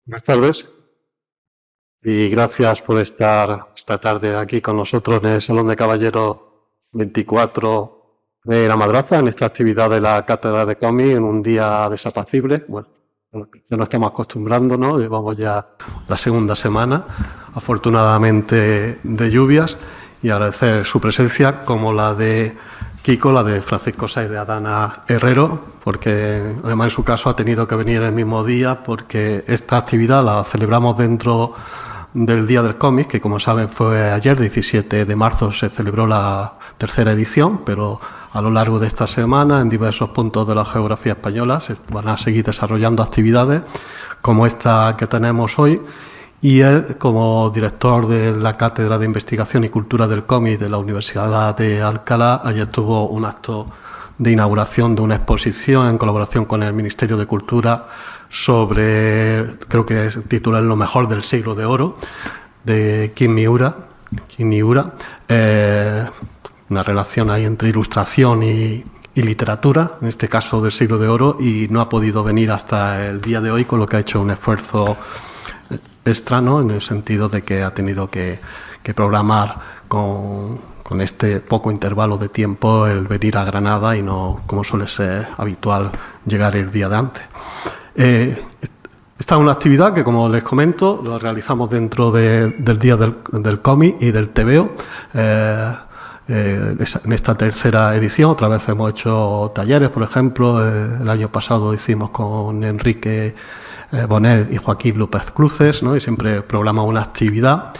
Buenas tardes y gracias por estar esta tarde aquí con nosotros en el Salón de Caballeros 24 de La Madraza, en esta actividad de la Cátedra de Cómic, en un día desapacible. Bueno, ya nos estamos acostumbrando, ¿no? Llevamos ya la segunda semana, afortunadamente, de lluvias, y agradecer su presencia, como la de Kiko, la de Francisco Saiz de Adana Herrero, porque además en su caso ha tenido que venir el mismo día, porque esta actividad la celebramos dentro del Día del Cómic, que como saben fue ayer, 17 de marzo, se celebró la tercera edición, pero a lo largo de esta semana en diversos puntos de la geografía española se van a seguir desarrollando actividades como esta que tenemos hoy. Y él, como director de la Cátedra de Investigación y Cultura del Cómic de la Universidad de Alcalá, ayer tuvo un acto de inauguración de una exposición en colaboración con el Ministerio de Cultura sobre, creo que es titula Lo mejor del siglo de oro, de Kim Miura, una relación ahí entre ilustración y literatura, en este caso del siglo de oro, y no ha podido venir hasta el día de hoy, con lo que ha hecho un esfuerzo extra, ¿no? En el sentido de que ha tenido que programar con este poco intervalo de tiempo el venir a Granada y no, como suele ser habitual, llegar el día de antes. Esta es una actividad que, como les comento, lo realizamos dentro del Día del Cómic y del TVO. En esta tercera edición otra vez hemos hecho talleres, por ejemplo, el año pasado hicimos con Enrique Bonet y Joaquín López Cruces, ¿no? Y siempre programamos una actividad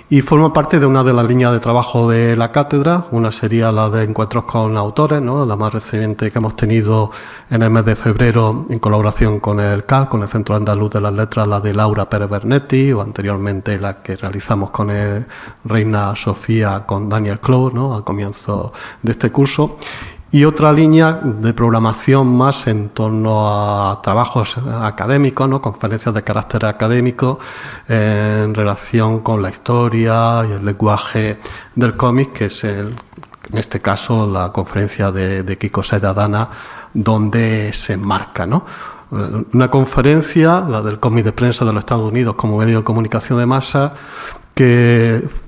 y forma parte de una de las líneas de trabajo de la cátedra. Una sería la de encuentros con autores, ¿no? La más reciente que hemos tenido en el mes de febrero en colaboración con el CAL, con el Centro Andaluz de las Letras, la de Laura Pérez Bernetti, o anteriormente la que realizamos con Reina Sofía con Daniel Clough, ¿no? Al comienzo de este curso. Y otra línea de programación más en torno a trabajos académicos, ¿no? Conferencias de carácter académico en relación con la historia y el lenguaje del cómic, que es en este caso la conferencia de Kiko Saiz de Adana, donde se enmarca, ¿no? Una conferencia, la del cómic de prensa de los Estados Unidos como medio de comunicación de masa, que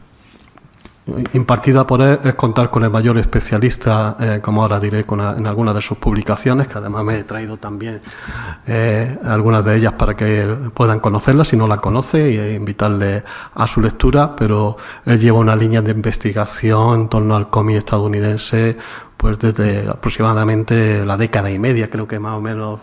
impartida por él, es contar con el mayor especialista, como ahora diré, en algunas de sus publicaciones, que además me he traído también algunas de ellas para que puedan conocerlas si no la conoce, y invitarle a su lectura. Pero él lleva una línea de investigación en torno al cómic estadounidense pues desde aproximadamente la década y media, creo que más o menos.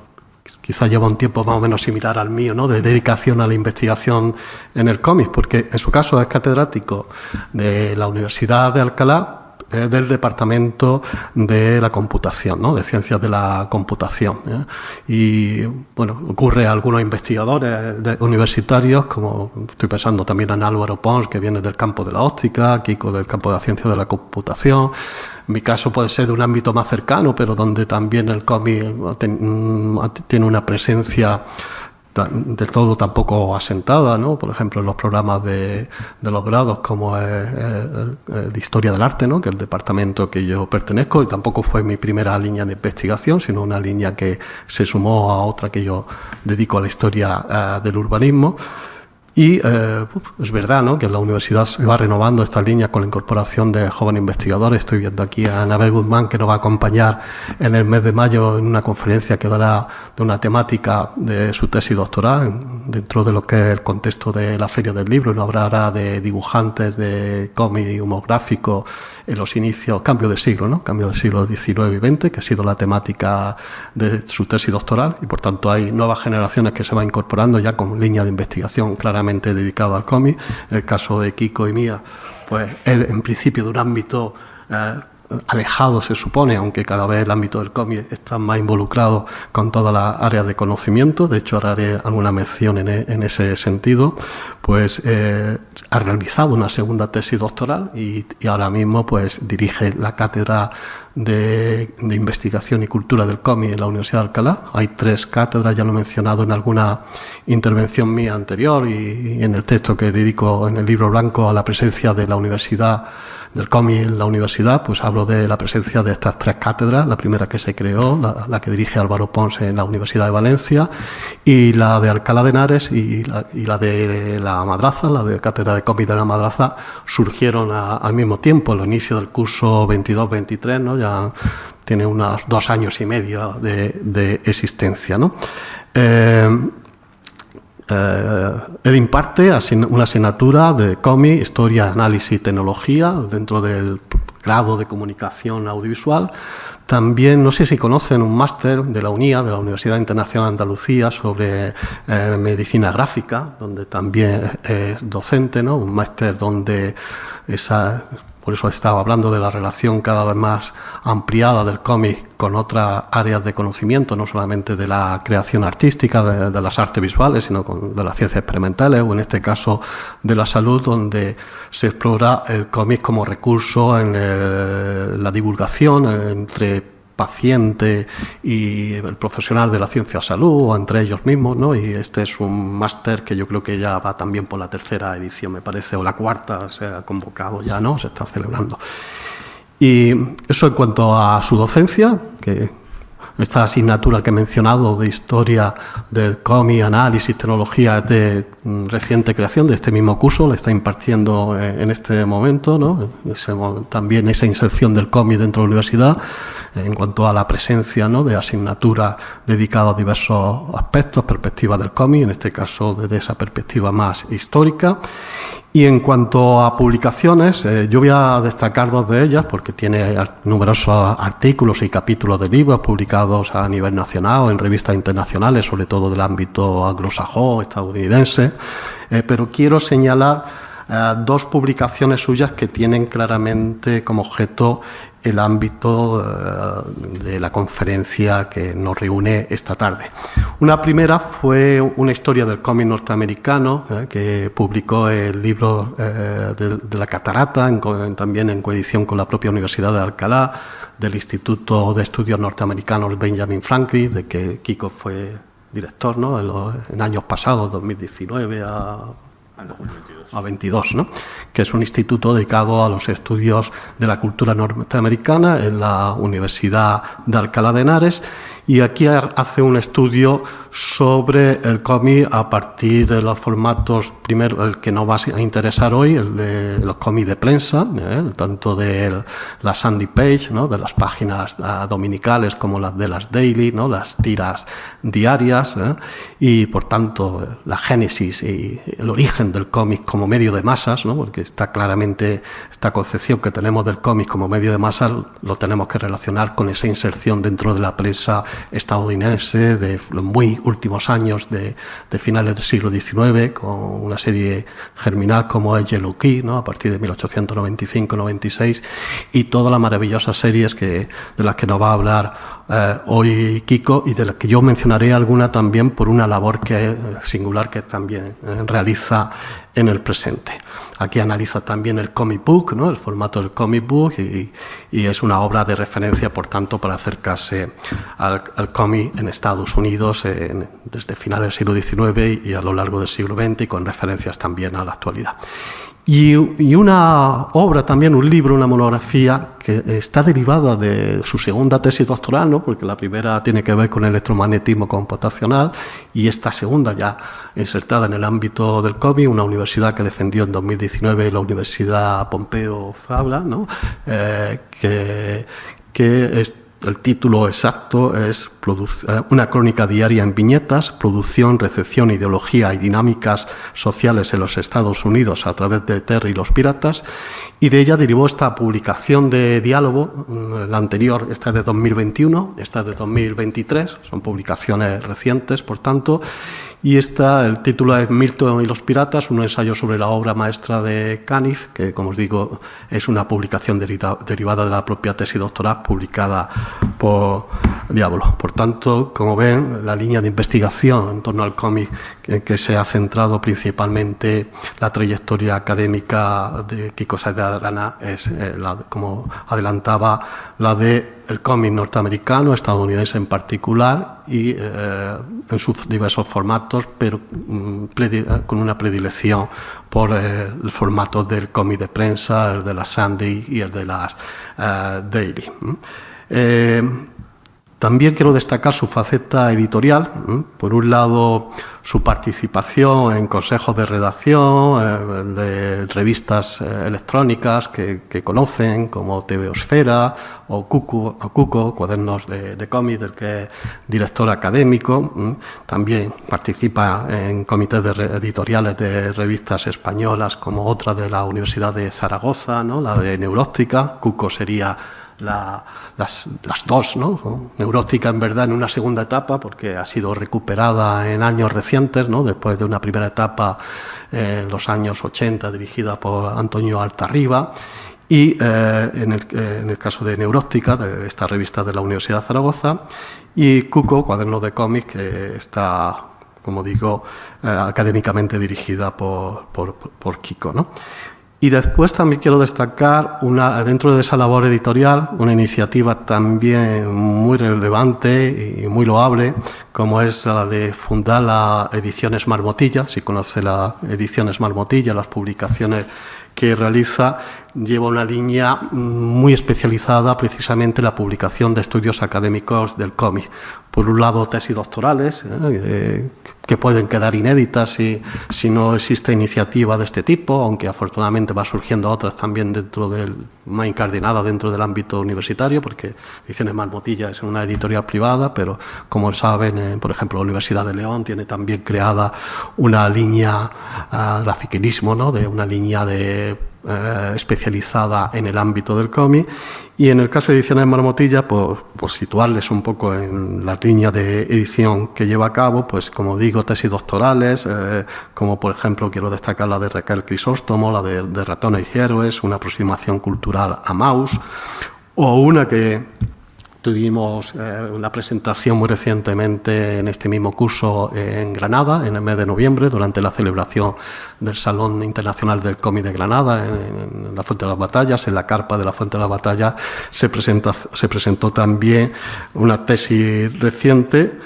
Quizás lleva un tiempo más o menos similar al mío, ¿no? De dedicación a la investigación en el cómic, porque en su caso es catedrático de la Universidad de Alcalá, del Departamento de la Computación, ¿no? De Ciencias de la Computación, ¿eh? Y bueno, ocurre a algunos investigadores universitarios, como estoy pensando también en Álvaro Pons, que viene del campo de la óptica, Kiko del campo de la ciencia de la computación. En mi caso puede ser de un ámbito más cercano, pero donde también el cómic tiene una presencia del todo tampoco asentada, ¿no? Por ejemplo, en los programas de los grados, como de Historia del Arte, ¿no? Que es el departamento que yo pertenezco, y tampoco fue mi primera línea de investigación, sino una línea que se sumó a otra que yo dedico a la historia del urbanismo. Y es verdad, ¿no? Que la universidad se va renovando esta línea con la incorporación de jóvenes investigadores. Estoy viendo aquí a Anabel Guzmán, que nos va a acompañar en el mes de mayo en una conferencia que dará de una temática de su tesis doctoral dentro de lo que es el contexto de la Feria del Libro. Nos hablará de dibujantes de cómic humográfico en los inicios, cambio de siglo, ¿no? Cambio de siglo XIX y XX, que ha sido la temática de su tesis doctoral, y por tanto hay nuevas generaciones que se van incorporando ya con línea de investigación claramente dedicada al cómic. En el caso de Kiko y mía, pues él en principio de un ámbito alejado, se supone, aunque cada vez el ámbito del cómic está más involucrado con todas las áreas de conocimiento. De hecho, ahora haré alguna mención en ese sentido. Pues ha realizado una segunda tesis doctoral y ahora mismo pues dirige la cátedra de investigación y cultura del cómic en la Universidad de Alcalá. Hay 3 cátedras, ya lo he mencionado en alguna intervención mía anterior y en el texto que dedico en el libro blanco a la presencia de la Universidad del cómic en la universidad, pues hablo de la presencia de estas 3 cátedras, la primera que se creó, la que dirige Álvaro Pons en la Universidad de Valencia, y la de Alcalá de Henares y la de la Madraza, la de Cátedra de Cómic de la Madraza, surgieron al mismo tiempo, al inicio del curso 22-23, ¿no? Ya tiene unos 2 años y medio de existencia, ¿no? Él imparte una asignatura de cómic, historia, análisis y tecnología dentro del grado de comunicación audiovisual. También, no sé si conocen un máster de la UNIA, de la Universidad Internacional de Andalucía, sobre medicina gráfica, donde también es docente, ¿no? Un máster donde por eso estaba hablando de la relación cada vez más ampliada del cómic con otras áreas de conocimiento, no solamente de la creación artística, de las artes visuales, sino de las ciencias experimentales, o en este caso de la salud, donde se explora el cómic como recurso en la divulgación entre paciente y el profesional de la ciencia salud, o entre ellos mismos, ¿no? Y este es un máster que yo creo que ya va también por la 3ª edición, me parece, o la 4ª, se ha convocado ya, ¿no? Se está celebrando. Y eso en cuanto a su docencia, que esta asignatura que he mencionado de historia del cómic, análisis, tecnología, es de reciente creación, de este mismo curso, le está impartiendo en este momento, ¿no? También esa inserción del cómic dentro de la universidad, en cuanto a la presencia, ¿no?, de asignaturas dedicadas a diversos aspectos, perspectivas del cómic, en este caso desde esa perspectiva más histórica. Y en cuanto a publicaciones, yo voy a destacar 2 de ellas porque tiene numerosos artículos y capítulos de libros publicados a nivel nacional o en revistas internacionales, sobre todo del ámbito anglosajón, estadounidense, pero quiero señalar 2 publicaciones suyas que tienen claramente como objeto el ámbito de la conferencia que nos reúne esta tarde. Una primera fue una historia del cómic norteamericano que publicó el libro de la Catarata, también en coedición con la propia Universidad de Alcalá, del Instituto de Estudios Norteamericanos Benjamin Franklin, de que Kiko fue director, ¿no?, en años pasados, 2019 a 22, ¿no?, que es un instituto dedicado a los estudios de la cultura norteamericana en la Universidad de Alcalá de Henares, y aquí hace un estudio sobre el cómic a partir de los formatos, primero el que nos va a interesar hoy, el de los cómics de prensa, tanto de la Sandy Page, ¿no?, de las páginas dominicales, como las de las daily, ¿no?, las tiras diarias, y por tanto la génesis y el origen del cómic como medio de masas, ¿no?, porque está claramente esta concepción que tenemos del cómic como medio de masas, lo tenemos que relacionar con esa inserción dentro de la prensa estadounidense de los muy últimos años de finales del siglo XIX, con una serie germinal como es Yellow Key, ¿no?, a partir de 1895-96, y todas las maravillosas series de las que nos va a hablar hoy Kiko, y de las que yo mencionaré alguna también por una labor singular que también realiza en el presente. Aquí analiza también el comic book, ¿no?, el formato del comic book, y es una obra de referencia, por tanto, para acercarse al cómic en Estados Unidos desde finales del siglo XIX y a lo largo del siglo XX, y con referencias también a la actualidad. Y una obra también, un libro, una monografía que está derivada de su segunda tesis doctoral, ¿no?, porque la primera tiene que ver con el electromagnetismo computacional, y esta segunda ya insertada en el ámbito del cómic, una universidad que defendió en 2019, la Universidad Pompeu Fabra, ¿no?, que el título exacto es una crónica diaria en viñetas, producción, recepción, ideología y dinámicas sociales en los Estados Unidos a través de Terry y los piratas, y de ella derivó esta publicación de diálogo. La anterior, esta es de 2021, esta es de 2023, son publicaciones recientes, por tanto, y el título es Milton y los piratas, un ensayo sobre la obra maestra de Caniff, que, como os digo, es una publicación derivada de la propia tesis doctoral publicada por Diablo. Por tanto, como ven, la línea de investigación en torno al cómic que se ha centrado principalmente la trayectoria académica de Kiko Sáez de Arana es, como adelantaba, la de el cómic norteamericano, estadounidense en particular, y en sus diversos formatos, pero con una predilección por el formato del cómic de prensa, el de las Sunday y el de las Daily. También quiero destacar su faceta editorial. Por un lado, su participación en consejos de redacción de revistas electrónicas que conocen, como TVosfera o Cuco, cuadernos de cómic, del que es director académico. También participa en comités editoriales de revistas españolas, como otra de la Universidad de Zaragoza, ¿no?, la de Neuróptica. Cuco sería las dos, ¿no? Neuróptica, en verdad, en una segunda etapa, porque ha sido recuperada en años recientes, ¿no?, después de una primera etapa en los años 80, dirigida por Antonio Altarriba. Y en el caso de Neuróptica, de esta revista de la Universidad de Zaragoza, y Cuco, cuadernos de cómic, que está, como digo, académicamente dirigida por Kiko, ¿no? Y después también quiero destacar, dentro de esa labor editorial, una iniciativa también muy relevante y muy loable, como es la de fundar la Ediciones Marmotilla. Si conoce la Ediciones Marmotilla, las publicaciones que realiza, lleva una línea muy especializada precisamente en la publicación de estudios académicos del cómic. Por un lado, tesis doctorales, que pueden quedar inéditas si no existe iniciativa de este tipo, aunque afortunadamente va surgiendo otras también más incardinadas dentro del ámbito universitario, porque Ediciones Marmotilla es una editorial privada, pero como saben, por ejemplo, la Universidad de León tiene también creada una línea grafiquilismo, ¿no?, de una línea especializada en el ámbito del cómic. Y en el caso de Ediciones Marmotilla, pues situarles un poco en la línea de edición que lleva a cabo, pues como digo, tesis doctorales, como por ejemplo quiero destacar la de Raquel Crisóstomo, la de Ratones y Héroes, una aproximación cultural a Maus, o una que tuvimos una presentación muy recientemente en este mismo curso en Granada, en el mes de noviembre, durante la celebración del Salón Internacional del Cómic de Granada, en la Fuente de las Batallas, en la carpa de la Fuente de las Batallas, se presentó también una tesis reciente,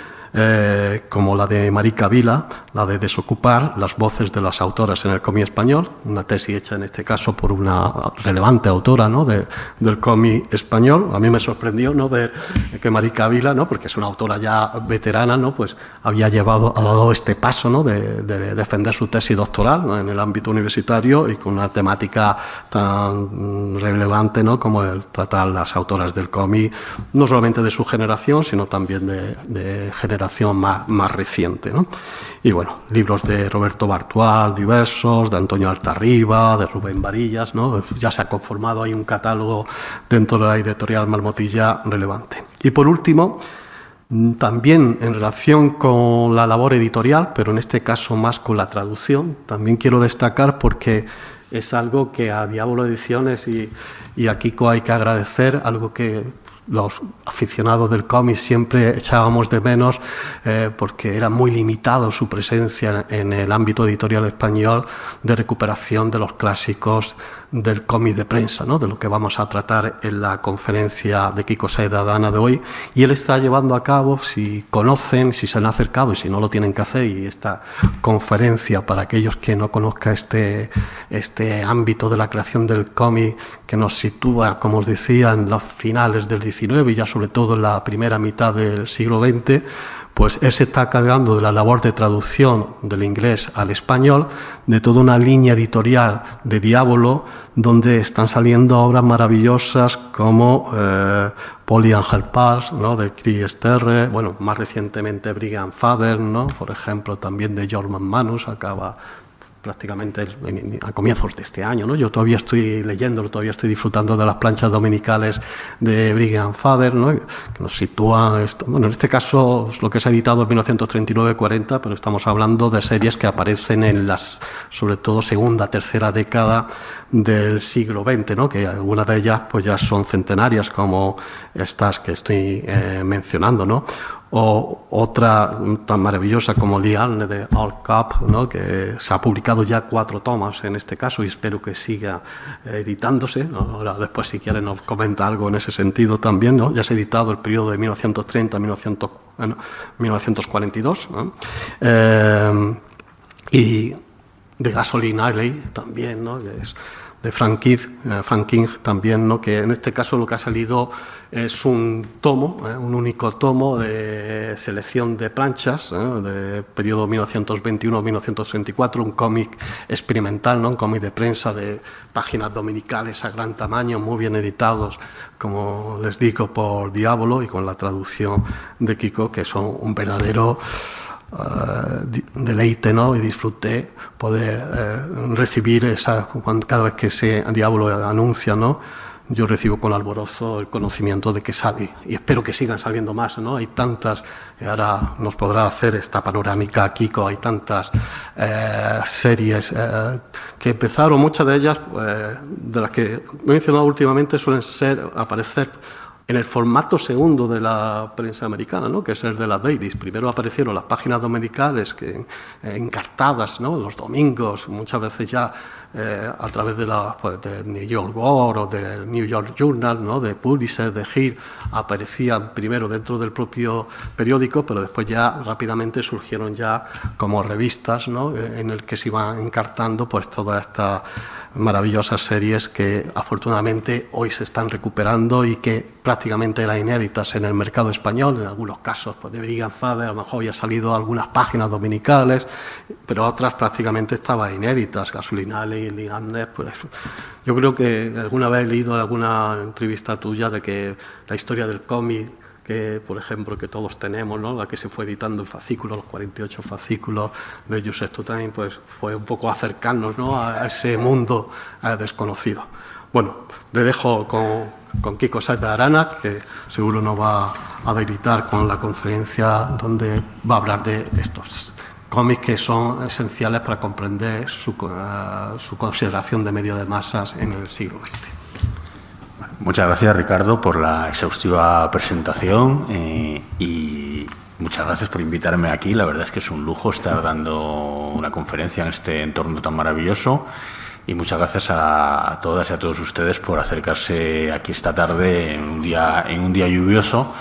como la de Marica Vila, la de Desocupar las voces de las autoras en el cómic español, una tesis hecha en este caso por una relevante autora, ¿no?, del cómic español. A mí me sorprendió, ¿no?, ver que Marica Vila, ¿no?, porque es una autora ya veterana, ¿no?, pues ha dado este paso, ¿no?, de defender su tesis doctoral, ¿no?, en el ámbito universitario, y con una temática tan relevante, ¿no?, como el tratar las autoras del cómic, no solamente de su generación, sino también de generación más reciente, ¿no? Y bueno, libros de Roberto Bartual, diversos, de Antonio Altarriba, de Rubén Varillas, ¿no? Ya se ha conformado ahí un catálogo dentro de la editorial Marmotilla relevante. Y por último, también en relación con la labor editorial, pero en este caso más con la traducción, también quiero destacar, porque es algo que a Diablo Ediciones y a Kiko hay que agradecer, algo que los aficionados del cómic siempre echábamos de menos, porque era muy limitado su presencia en el ámbito editorial español de recuperación de los clásicos del cómic de prensa, ¿no?, de lo que vamos a tratar en la conferencia de Kiko Saedadana de hoy. Y él está llevando a cabo, si conocen, si se han acercado y si no lo tienen que hacer, y esta conferencia, para aquellos que no conozcan este ámbito de la creación del cómic, que nos sitúa, como os decía, en los finales del XIX y ya sobre todo en la primera mitad del siglo XX, pues él se está cargando de la labor de traducción del inglés al español, de toda una línea editorial de Diablo, donde están saliendo obras maravillosas como Polly Angel Pals, ¿no?, de Chris Terre, bueno, más recientemente Brigand Father, ¿no?, por ejemplo, también de George McManus, acaba prácticamente a comienzos de este año, ¿no? Yo todavía estoy leyéndolo, todavía estoy disfrutando de las planchas dominicales de Brigand Father, ¿no?, que nos sitúa, bueno, en este caso lo que se ha editado en 1939-40, pero estamos hablando de series que aparecen en las, sobre todo, segunda, tercera década del siglo XX, ¿no?, que algunas de ellas pues ya son centenarias, como estas que estoy mencionando, ¿no?, o otra tan maravillosa como Liane de Al Cap, ¿no? Que se ha publicado ya 4 tomas en este caso y espero que siga editándose, ¿no? Ahora después si quieren nos comenta algo en ese sentido también, ¿no? Ya se ha editado el periodo de 1930 a 1942, ¿no? Y de Gasoline Alley también, ¿no? De Frank King también, ¿no? Que en este caso lo que ha salido es un tomo, un único tomo de selección de planchas, de periodo 1921-1934, un cómic experimental, ¿no? Un cómic de prensa de páginas dominicales a gran tamaño, muy bien editados, como les digo, por Diabolo y con la traducción de Kiko, que son un verdadero deleite, ¿no? Y disfruté poder recibir cada vez que ese Diablo anuncia, ¿no? Yo recibo con alborozo el conocimiento de que sale y espero que sigan saliendo más, ¿no? Hay tantas, ahora nos podrá hacer esta panorámica Kiko, hay tantas series que empezaron, muchas de ellas, de las que he mencionado últimamente, suelen aparecer en el formato segundo de la prensa americana, ¿no? Que es el de las dailies. Primero aparecieron las páginas dominicales encartadas, ¿no? Los domingos, muchas veces ya a través de de New York World o del New York Journal, ¿no? De Pulitzer, de Hill, aparecían primero dentro del propio periódico, pero después ya rápidamente surgieron ya como revistas, ¿no? En el que se iban encartando pues todas estas maravillosas series que afortunadamente hoy se están recuperando y que prácticamente eran inéditas en el mercado español. En algunos casos pues de Brigand Father a lo mejor había salido algunas páginas dominicales, pero otras prácticamente estaban inéditas. Gasoline y Liane, pues yo creo que alguna vez he leído alguna entrevista tuya de que la historia del cómic, que, por ejemplo, que todos tenemos, ¿no? La que se fue editando en fascículos, los 48 fascículos de Joseph Totain, pues fue un poco acercarnos, ¿no? A ese mundo desconocido. Bueno, le dejo con Kiko Sáez de Arana, que seguro nos va a deleitar con la conferencia donde va a hablar de estos cómics que son esenciales para comprender su consideración de medio de masas en el siglo XX. Muchas gracias, Ricardo, por la exhaustiva presentación y muchas gracias por invitarme aquí. La verdad es que es un lujo estar dando una conferencia en este entorno tan maravilloso y muchas gracias a todas y a todos ustedes por acercarse aquí esta tarde en un día lluvioso,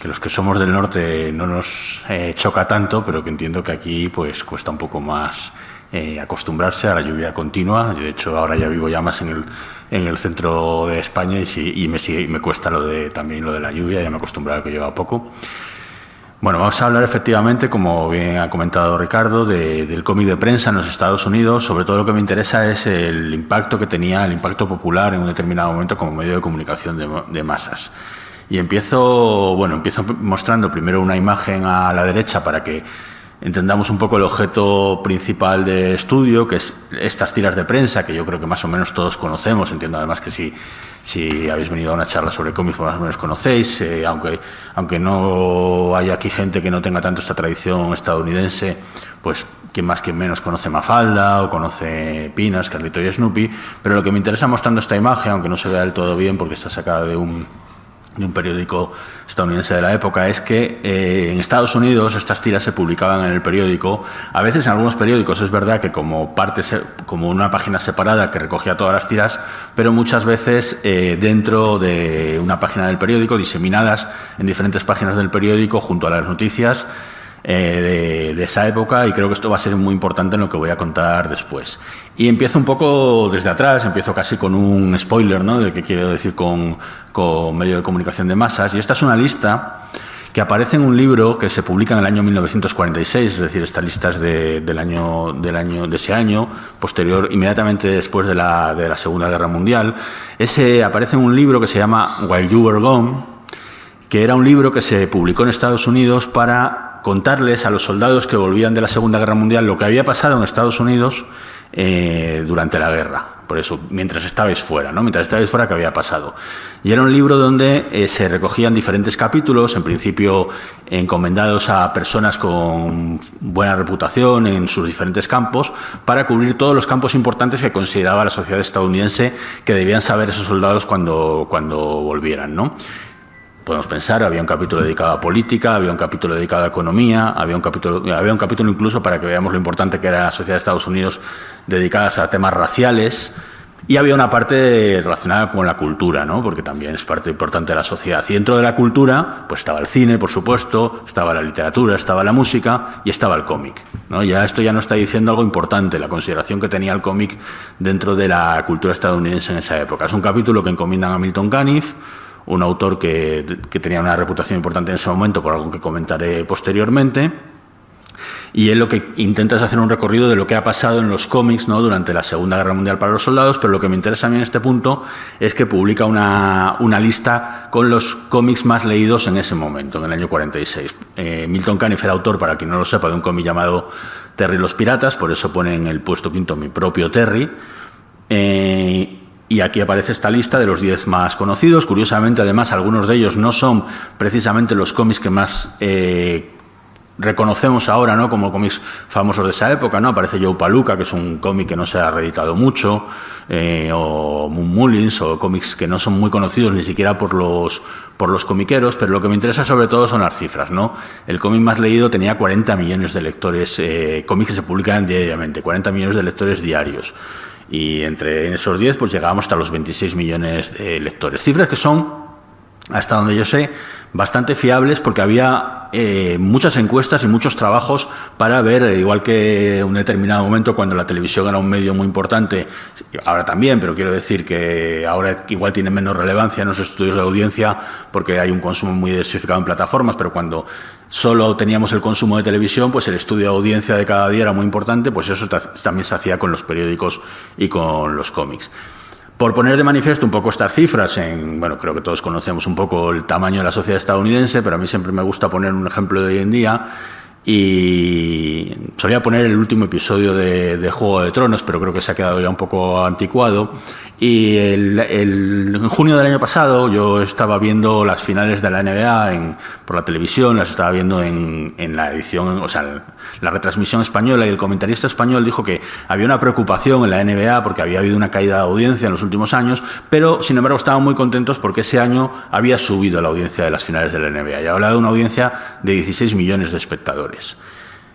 que los que somos del norte no nos choca tanto, pero que entiendo que aquí pues cuesta un poco más acostumbrarse a la lluvia continua. De hecho, ahora ya vivo ya más en el centro de España y me cuesta también lo de la lluvia, ya me he acostumbrado a que lleva poco. Bueno, vamos a hablar efectivamente, como bien ha comentado Ricardo, del cómic de prensa en los Estados Unidos. Sobre todo lo que me interesa es el impacto que tenía, el impacto popular en un determinado momento como medio de comunicación de masas. Y empiezo mostrando primero una imagen a la derecha para que entendamos un poco el objeto principal de estudio, que es estas tiras de prensa, que yo creo que más o menos todos conocemos. Entiendo además que si habéis venido a una charla sobre cómics, más o menos conocéis, aunque no haya aquí gente que no tenga tanto esta tradición estadounidense, pues quien más quien menos conoce Mafalda o conoce Peanuts, Carlito y Snoopy. Pero lo que me interesa mostrando esta imagen, aunque no se vea del todo bien porque está sacada de un periódico estadounidense de la época, es que en Estados Unidos estas tiras se publicaban en el periódico. A veces en algunos periódicos es verdad que como una página separada que recogía todas las tiras, pero muchas veces dentro de una página del periódico, diseminadas en diferentes páginas del periódico junto a las noticias de esa época, y creo que esto va a ser muy importante en lo que voy a contar después. Y empiezo un poco desde atrás, empiezo casi con un spoiler, ¿no?, de qué quiero decir con medio de comunicación de masas. Y esta es una lista que aparece en un libro que se publica en el año 1946, es decir, esta lista es de ese año, posterior, inmediatamente después de la Segunda Guerra Mundial. Aparece en un libro que se llama While You Were Gone, que era un libro que se publicó en Estados Unidos para contarles a los soldados que volvían de la Segunda Guerra Mundial lo que había pasado en Estados Unidos durante la guerra. Por eso, mientras estabais fuera, ¿no? Mientras estabais fuera, ¿qué había pasado? Y era un libro donde se recogían diferentes capítulos, en principio encomendados a personas con buena reputación en sus diferentes campos, para cubrir todos los campos importantes que consideraba la sociedad estadounidense que debían saber esos soldados cuando volvieran, ¿no? podemos pensar. Había un capítulo dedicado a política, había un capítulo dedicado a economía, había un capítulo incluso, para que veamos lo importante que era la sociedad de Estados Unidos, dedicadas a temas raciales. Y había una parte relacionada con la cultura, ¿no? Porque también es parte importante de la sociedad. Y dentro de la cultura, pues estaba el cine, por supuesto, estaba la literatura, estaba la música y estaba el cómic, ¿no? Esto ya nos está diciendo algo importante, la consideración que tenía el cómic dentro de la cultura estadounidense en esa época. Es un capítulo que encomiendan a Milton Caniff, un autor que tenía una reputación importante en ese momento, por algo que comentaré posteriormente. Y él lo que intenta es hacer un recorrido de lo que ha pasado en los cómics, ¿no?, durante la Segunda Guerra Mundial para los soldados, pero lo que me interesa a mí en este punto es que publica una lista con los cómics más leídos en ese momento, en el año 46. Milton Caniff era autor, para quien no lo sepa, de un cómic llamado Terry y los piratas, por eso pone en el puesto 5 Mi propio Terry. Y aquí aparece esta lista de los 10 más conocidos. Curiosamente, además, algunos de ellos no son precisamente los cómics que más reconocemos ahora, ¿no?, como cómics famosos de esa época, ¿no? Aparece Joe Palooka, que es un cómic que no se ha reeditado mucho, o Moon Mullins, o cómics que no son muy conocidos ni siquiera por los comiqueros, pero lo que me interesa sobre todo son las cifras, ¿no? El cómic más leído tenía 40 millones de lectores, cómics que se publicaban diariamente, 40 millones de lectores diarios. Y en esos 10 pues llegábamos hasta los 26 millones de lectores. Cifras que son, hasta donde yo sé, bastante fiables, porque había muchas encuestas y muchos trabajos para ver, igual que en un determinado momento cuando la televisión era un medio muy importante, ahora también, pero quiero decir que ahora igual tiene menos relevancia en los estudios de audiencia porque hay un consumo muy diversificado en plataformas, pero cuando solo teníamos el consumo de televisión, pues el estudio de audiencia de cada día era muy importante, pues eso también se hacía con los periódicos y con los cómics. Por poner de manifiesto un poco estas cifras, bueno, creo que todos conocemos un poco el tamaño de la sociedad estadounidense, pero a mí siempre me gusta poner un ejemplo de hoy en día, y solía poner el último episodio de Juego de Tronos, pero creo que se ha quedado ya un poco anticuado. Y en junio del año pasado yo estaba viendo las finales de la NBA por la televisión, las estaba viendo en la edición, o sea, la retransmisión española, y el comentarista español dijo que había una preocupación en la NBA porque había habido una caída de audiencia en los últimos años, pero sin embargo estaban muy contentos porque ese año había subido la audiencia de las finales de la NBA, y hablaba de una audiencia de 16 millones de espectadores.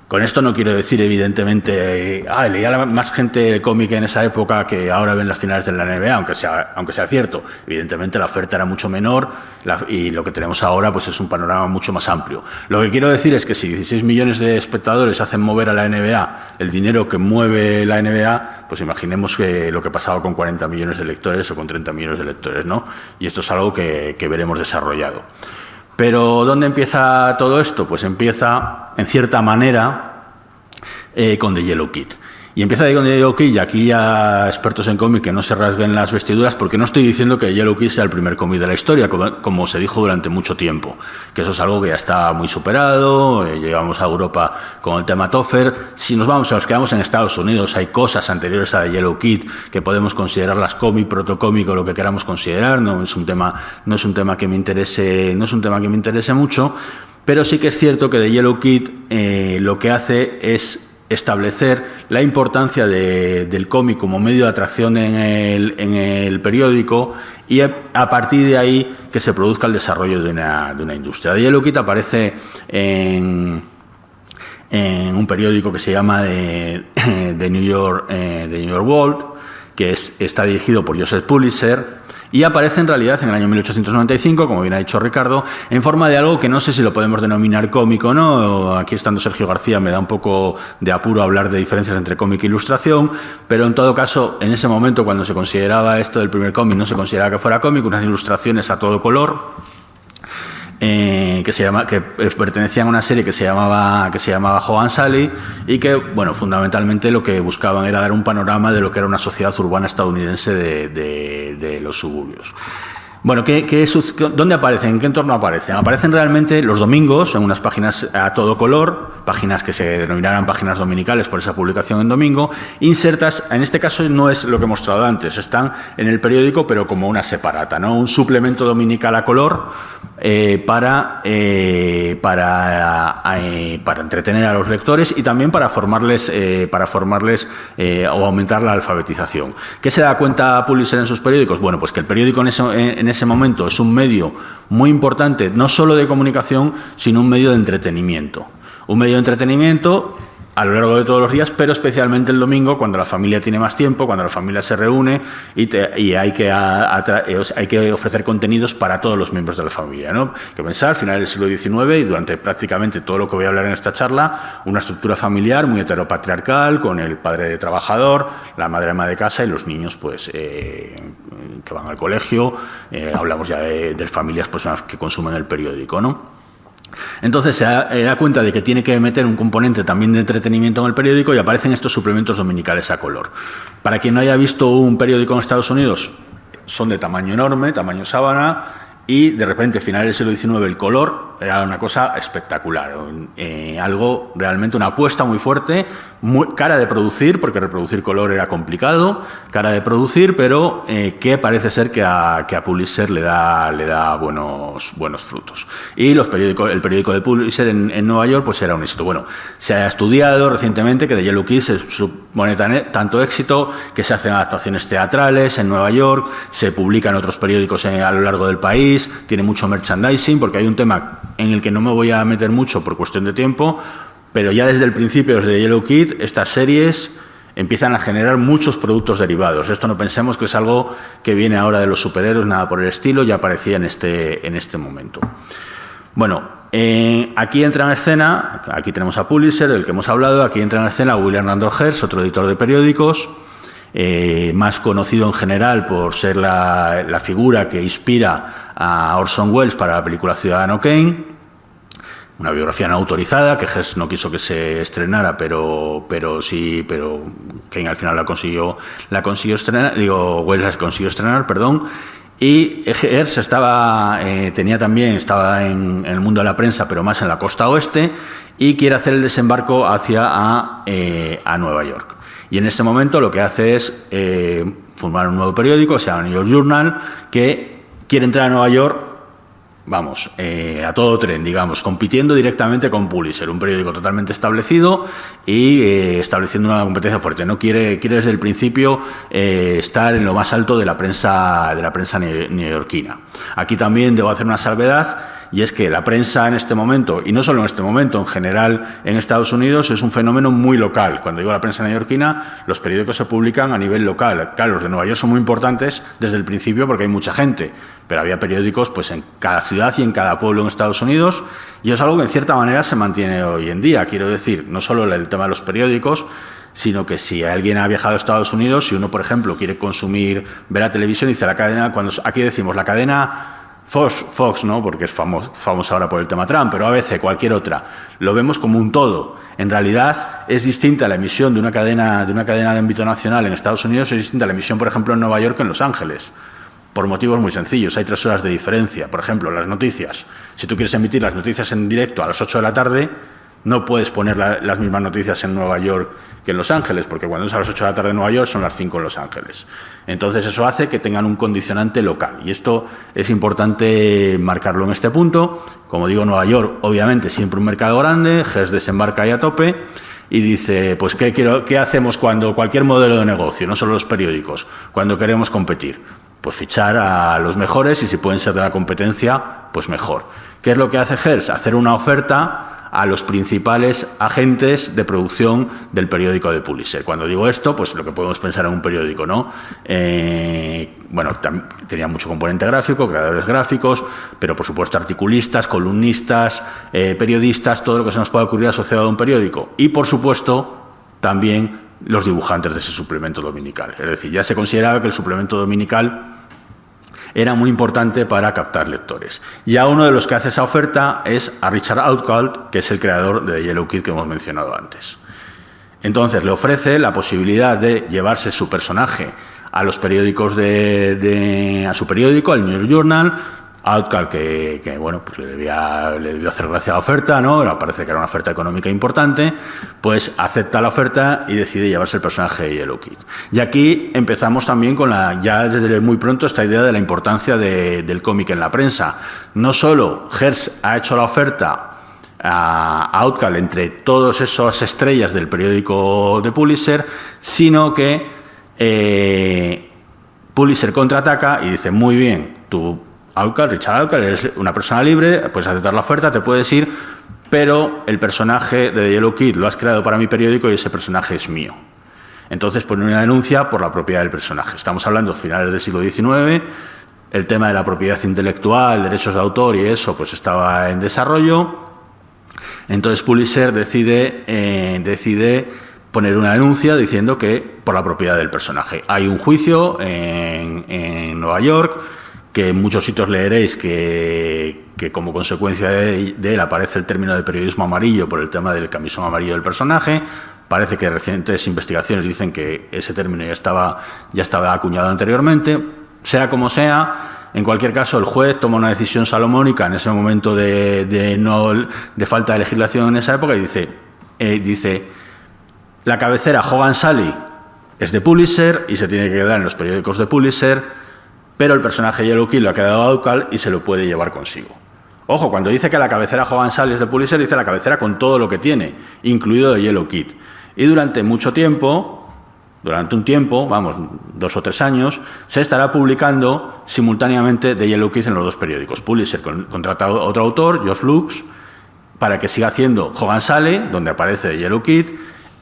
Con esto no quiero decir, evidentemente, leía más gente el cómic en esa época que ahora ven las finales de la NBA, aunque sea cierto. Evidentemente la oferta era mucho menor y lo que tenemos ahora pues es un panorama mucho más amplio. Lo que quiero decir es que si 16 millones de espectadores hacen mover a la NBA el dinero que mueve la NBA, pues imaginemos que lo que pasaba con 40 millones de lectores o con 30 millones de lectores, ¿no? Y esto es algo que veremos desarrollado. Pero ¿dónde empieza todo esto? Pues empieza, en cierta manera, con The Yellow Kid. Y empieza con The Yellow Kid, y aquí ya expertos en cómic que no se rasguen las vestiduras, porque no estoy diciendo que The Yellow Kid sea el primer cómic de la historia, como se dijo durante mucho tiempo, que eso es algo que ya está muy superado. Llegamos a Europa con el tema Topher. Si nos quedamos en Estados Unidos, hay cosas anteriores a The Yellow Kid que podemos considerarlas cómic, protocómic o lo que queramos considerar. No es un tema que me interese mucho, pero sí que es cierto que The Yellow Kid lo que hace es establecer la importancia del cómic como medio de atracción en el periódico, y a partir de ahí que se produzca el desarrollo de una industria. The Yellow Kid aparece en un periódico que se llama The New York World, que está dirigido por Joseph Pulitzer, y aparece en realidad en el año 1895, como bien ha dicho Ricardo, en forma de algo que no sé si lo podemos denominar cómic o no. Aquí estando Sergio García me da un poco de apuro hablar de diferencias entre cómic e ilustración, pero en todo caso, en ese momento, cuando se consideraba esto del primer cómic, no se consideraba que fuera cómic, unas ilustraciones a todo color, que pertenecían a una serie que se llamaba Joan Sally, y que, bueno, fundamentalmente lo que buscaban era dar un panorama de lo que era una sociedad urbana estadounidense de los suburbios. Bueno, ¿dónde aparecen? ¿En qué entorno aparecen? Aparecen realmente los domingos en unas páginas a todo color, páginas que se denominarán páginas dominicales por esa publicación en domingo, insertas, en este caso no es lo que he mostrado antes, están en el periódico pero como una separata, ¿no? Un suplemento dominical a color para entretener a los lectores y también para formarles o aumentar la alfabetización. ¿Qué se da cuenta Pulitzer en sus periódicos? Bueno, pues que el periódico en ese momento es un medio muy importante, no solo de comunicación, sino un medio de entretenimiento. Un medio de entretenimiento a lo largo de todos los días, pero especialmente el domingo, cuando la familia tiene más tiempo, cuando la familia se reúne y hay que ofrecer contenidos para todos los miembros de la familia, ¿no? Hay que pensar, final del siglo XIX y durante prácticamente todo lo que voy a hablar en esta charla, una estructura familiar muy heteropatriarcal, con el padre trabajador, la madre ama de casa y los niños pues que van al colegio. Hablamos ya de familias pues, que consumen el periódico, ¿no? Entonces se da cuenta de que tiene que meter un componente también de entretenimiento en el periódico y aparecen estos suplementos dominicales a color. Para quien no haya visto un periódico en Estados Unidos, son de tamaño enorme, tamaño sábana, y de repente, a finales del siglo XIX, el color era una cosa espectacular, algo realmente, una apuesta muy fuerte, muy cara de producir, porque reproducir color era complicado, cara de producir, pero que parece ser que a Pulitzer le da buenos frutos. Y el periódico de Pulitzer en Nueva York pues era un éxito. Bueno, se ha estudiado recientemente que The Yellow Kid se supone tanto éxito que se hacen adaptaciones teatrales en Nueva York, se publican otros periódicos a lo largo del país, tiene mucho merchandising, porque hay un tema en el que no me voy a meter mucho por cuestión de tiempo, pero ya desde el principio, desde Yellow Kid, estas series empiezan a generar muchos productos derivados. Esto no pensemos que es algo que viene ahora de los superhéroes, nada por el estilo, ya aparecía en este momento. Bueno, aquí entra en escena, aquí tenemos a Pulitzer, del que hemos hablado, aquí entra en escena William Randolph Hearst, otro editor de periódicos, más conocido en general por ser la figura que inspira a Orson Welles para la película Ciudadano Kane, una biografía no autorizada que Hearst no quiso que se estrenara, pero Kane al final la consiguió estrenar, Welles la consiguió estrenar, perdón. Y Hearst estaba en el mundo de la prensa, pero más en la costa oeste, y quiere hacer el desembarco a Nueva York. Y en ese momento lo que hace es formar un nuevo periódico, se llama New York Journal, que quiere entrar a Nueva York, a todo tren, digamos, compitiendo directamente con Pulitzer, un periódico totalmente establecido y estableciendo una competencia fuerte. No quiere desde el principio estar en lo más alto de la prensa neoyorquina. Aquí también debo hacer una salvedad, y es que la prensa en este momento, y no solo en este momento, en general en Estados Unidos, es un fenómeno muy local. Cuando digo la prensa neoyorquina, los periódicos se publican a nivel local. Claro, los de Nueva York son muy importantes desde el principio porque hay mucha gente, pero había periódicos pues en cada ciudad y en cada pueblo en Estados Unidos, y es algo que en cierta manera se mantiene hoy en día. Quiero decir, no solo el tema de los periódicos, sino que si alguien ha viajado a Estados Unidos, si uno, por ejemplo, quiere ver la televisión, dice la cadena, aquí decimos la cadena Fox, ¿no? Porque es famosa ahora por el tema Trump, pero ABC, cualquier otra, lo vemos como un todo. En realidad es distinta la emisión de una cadena de ámbito nacional en Estados Unidos, es distinta la emisión, por ejemplo, en Nueva York que en Los Ángeles, por motivos muy sencillos. Hay 3 horas de diferencia. Por ejemplo, las noticias. Si tú quieres emitir las noticias en directo a las 8 de la tarde, no puedes poner las mismas noticias en Nueva York que en Los Ángeles, porque cuando es a las 8 de la tarde en Nueva York son las 5 en Los Ángeles. Entonces eso hace que tengan un condicionante local, y esto es importante marcarlo en este punto. Como digo, Nueva York obviamente siempre un mercado grande, Hearst desembarca ahí a tope y dice, pues ¿qué hacemos cuando cualquier modelo de negocio, no solo los periódicos, cuando queremos competir? Pues fichar a los mejores, y si pueden ser de la competencia, pues mejor. ¿Qué es lo que hace Hearst? Hacer una oferta a los principales agentes de producción del periódico de Pulitzer. Cuando digo esto, pues lo que podemos pensar en un periódico, ¿no? Tenía mucho componente gráfico, creadores gráficos, pero por supuesto articulistas, columnistas, periodistas, todo lo que se nos pueda ocurrir asociado a un periódico. Y por supuesto también los dibujantes de ese suplemento dominical. Es decir, ya se consideraba que el suplemento dominical era muy importante para captar lectores. Y a uno de los que hace esa oferta es a Richard Outcault, que es el creador de The Yellow Kid que hemos mencionado antes. Entonces le ofrece la posibilidad de llevarse su personaje a los periódicos a su periódico, al New York Journal, Outcal, que bueno, pues le debió hacer gracia la oferta, ¿no? Pero parece que era una oferta económica importante, pues acepta la oferta y decide llevarse el personaje de Yellow Kid. Y aquí empezamos también con ya desde muy pronto esta idea de la importancia del cómic en la prensa. No solo Hearst ha hecho la oferta a Outcal entre todas esas estrellas del periódico de Pulitzer, sino que Pulitzer contraataca y dice, muy bien, tú Richard Outcal, eres una persona libre, puedes aceptar la oferta, te puedes ir, pero el personaje de Yellow Kid lo has creado para mi periódico y ese personaje es mío. Entonces pone una denuncia por la propiedad del personaje. Estamos hablando de finales del siglo XIX, el tema de la propiedad intelectual, derechos de autor y eso pues estaba en desarrollo. Entonces Pulitzer decide poner una denuncia diciendo que por la propiedad del personaje. Hay un juicio en Nueva York, que en muchos sitios leeréis que como consecuencia de él aparece el término de periodismo amarillo por el tema del camisón amarillo del personaje. Parece que recientes investigaciones dicen que ese término ya estaba acuñado anteriormente. Sea como sea, en cualquier caso, el juez toma una decisión salomónica en ese momento de falta de legislación en esa época y dice la cabecera Hogan Sally es de Pulitzer y se tiene que quedar en los periódicos de Pulitzer, pero el personaje Yellow Kid lo ha quedado a Outcal y se lo puede llevar consigo. Ojo, cuando dice que la cabecera Hogan Sally es de Pulitzer, dice la cabecera con todo lo que tiene, incluido de Yellow Kid. Y durante un tiempo, 2 o 3 años, se estará publicando simultáneamente de Yellow Kid en los dos periódicos. Pulitzer contrata a otro autor, Josh Lux, para que siga haciendo Hogan Sally, donde aparece Yellow Kid,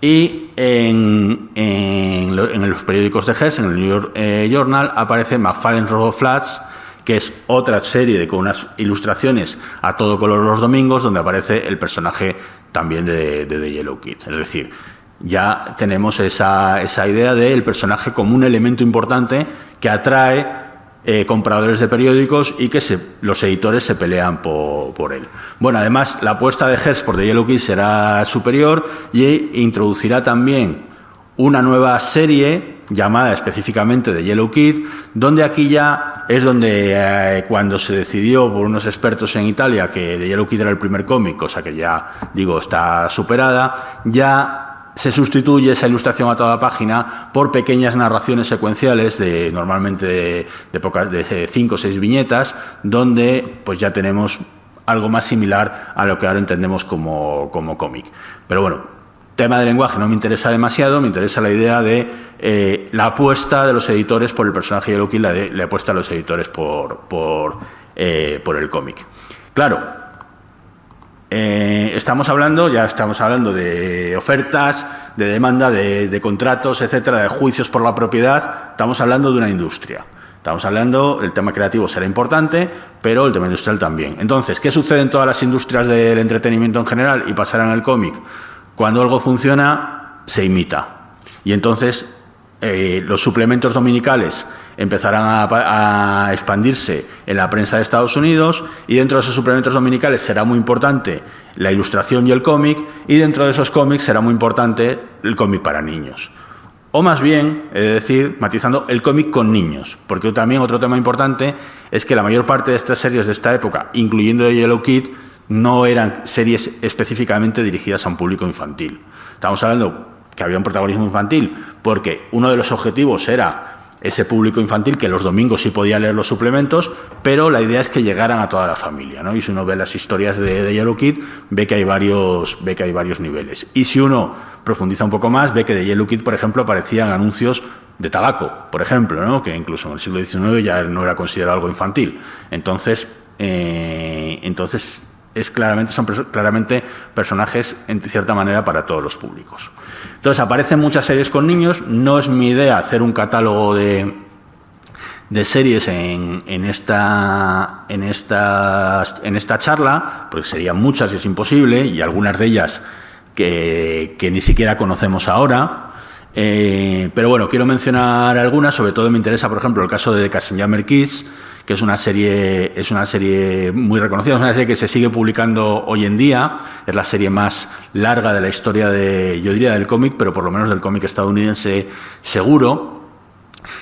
y en los periódicos de Hearst, en el New York Journal, aparece McFadden's Row of Flats, que es otra serie con unas ilustraciones a todo color los domingos, donde aparece el personaje también de Yellow Kid. Es decir, ya tenemos esa idea del personaje como un elemento importante que atrae compradores de periódicos y que los editores se pelean por él. Bueno, además, la apuesta de Hearst por The Yellow Kid será superior y introducirá también una nueva serie llamada específicamente The Yellow Kid, donde aquí ya es donde cuando se decidió por unos expertos en Italia que The Yellow Kid era el primer cómic, cosa que ya digo está superada, ya se sustituye esa ilustración a toda página por pequeñas narraciones secuenciales normalmente de 5 o 6 viñetas, donde pues ya tenemos algo más similar a lo que ahora entendemos como cómic. Pero bueno, tema de lenguaje no me interesa demasiado, me interesa la idea de la apuesta de los editores por el personaje Yellow Kid, la apuesta de los editores por el cómic. Claro, estamos hablando de ofertas, de demanda, de contratos, etcétera, de juicios por la propiedad. Estamos hablando de una industria. Estamos hablando, el tema creativo será importante, pero el tema industrial también. Entonces, ¿qué sucede en todas las industrias del entretenimiento en general y pasará en el cómic? Cuando algo funciona, se imita. Y entonces, los suplementos dominicales empezarán a expandirse en la prensa de Estados Unidos, y dentro de esos suplementos dominicales será muy importante la ilustración y el cómic, y dentro de esos cómics será muy importante el cómic para niños. O más bien, es decir, matizando, el cómic con niños, porque también otro tema importante es que la mayor parte de estas series de esta época, incluyendo Yellow Kid, no eran series específicamente dirigidas a un público infantil. Estamos hablando que había un protagonismo infantil porque uno de los objetivos era ese público infantil que los domingos sí podía leer los suplementos, pero la idea es que llegaran a toda la familia, ¿no? Y si uno ve las historias de Yellow Kid, ve que hay varios niveles. Y si uno profundiza un poco más, ve que de Yellow Kid, por ejemplo, aparecían anuncios de tabaco, por ejemplo, ¿no? Que incluso en el siglo XIX ya no era considerado algo infantil. Entonces son claramente personajes, en cierta manera, para todos los públicos. Entonces, aparecen muchas series con niños. No es mi idea hacer un catálogo de series en esta charla, porque serían muchas y es imposible, y algunas de ellas que ni siquiera conocemos ahora. Pero bueno, quiero mencionar algunas. Sobre todo me interesa, por ejemplo, el caso de The Katzenjammer Kids, que es una serie muy reconocida, es una serie que se sigue publicando hoy en día, es la serie más larga de la historia yo diría del cómic, pero por lo menos del cómic estadounidense seguro.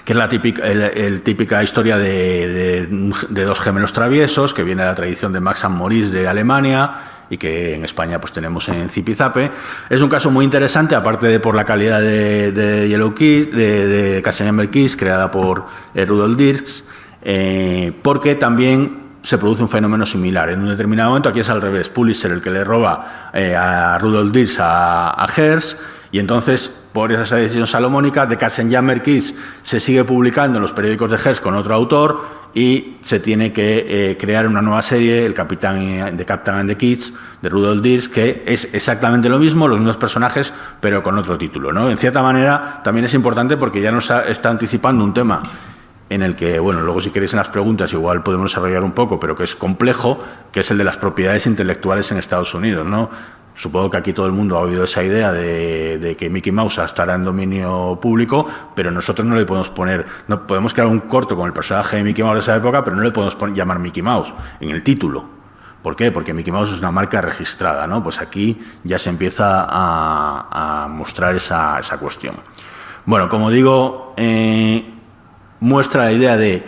que es la típica historia de dos gemelos traviesos, que viene de la tradición de Max and Moritz de Alemania y que en España pues tenemos en Zipizape. Es un caso muy interesante, aparte de por la calidad de Yellow Kid, de Katzenjammer Kiss, creada por Rudolf Dirks, porque también se produce un fenómeno similar. En un determinado momento, aquí es al revés, Pulitzer el que le roba a Rudolf Dirks a Hearst, y entonces, por esa decisión salomónica, de Katzenjammer Kiss se sigue publicando en los periódicos de Hearst con otro autor y se tiene que crear una nueva serie, The Captain and the Kids, de Rudolf Dirks, que es exactamente lo mismo, los mismos personajes, pero con otro título, ¿no? En cierta manera, también es importante porque ya nos está anticipando un tema en el que, bueno, luego si queréis en las preguntas igual podemos desarrollar un poco, pero que es complejo, que es el de las propiedades intelectuales en Estados Unidos, ¿no? Supongo que aquí todo el mundo ha oído esa idea de que Mickey Mouse estará en dominio público, pero nosotros no le podemos poner, no podemos crear un corto con el personaje de Mickey Mouse de esa época, pero no le podemos llamar Mickey Mouse en el título. ¿Por qué? Porque Mickey Mouse es una marca registrada, ¿no? Pues aquí ya se empieza a mostrar esa cuestión. Bueno, como digo, muestra la idea de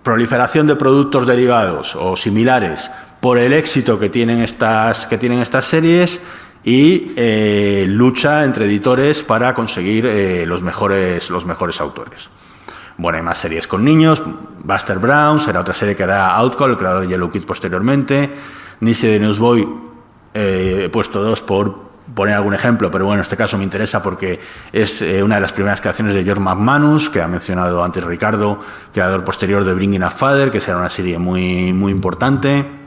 proliferación de productos derivados o similares por el éxito que tienen estas series y lucha entre editores para conseguir los mejores autores. Bueno, hay más series con niños. Buster Brown será otra serie que hará Outcall, el creador de Yellow Kid posteriormente. Nisi de Newsboy, he puesto dos por poner algún ejemplo, pero bueno, en este caso me interesa porque es una de las primeras creaciones de George McManus, que ha mencionado antes Ricardo, creador posterior de Bringing Up Father, que será una serie muy, muy importante.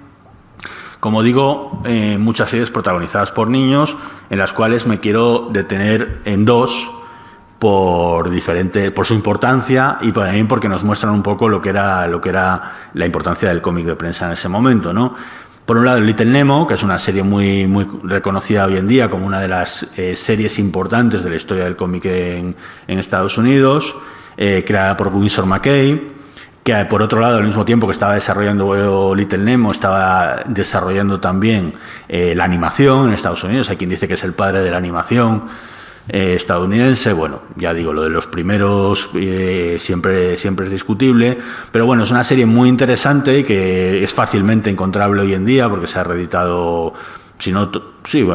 Como digo, muchas series protagonizadas por niños, en las cuales me quiero detener en dos por su importancia y también porque nos muestran un poco lo que era la importancia del cómic de prensa en ese momento, ¿no? Por un lado, Little Nemo, que es una serie muy, muy reconocida hoy en día como una de las series importantes de la historia del cómic en Estados Unidos, creada por Winsor McCay, que por otro lado, al mismo tiempo que estaba desarrollando Little Nemo, estaba desarrollando también la animación en Estados Unidos. Hay quien dice que es el padre de la animación estadounidense. Bueno, ya digo, lo de los primeros siempre es discutible, pero bueno, es una serie muy interesante y que es fácilmente encontrable hoy en día porque se ha reeditado,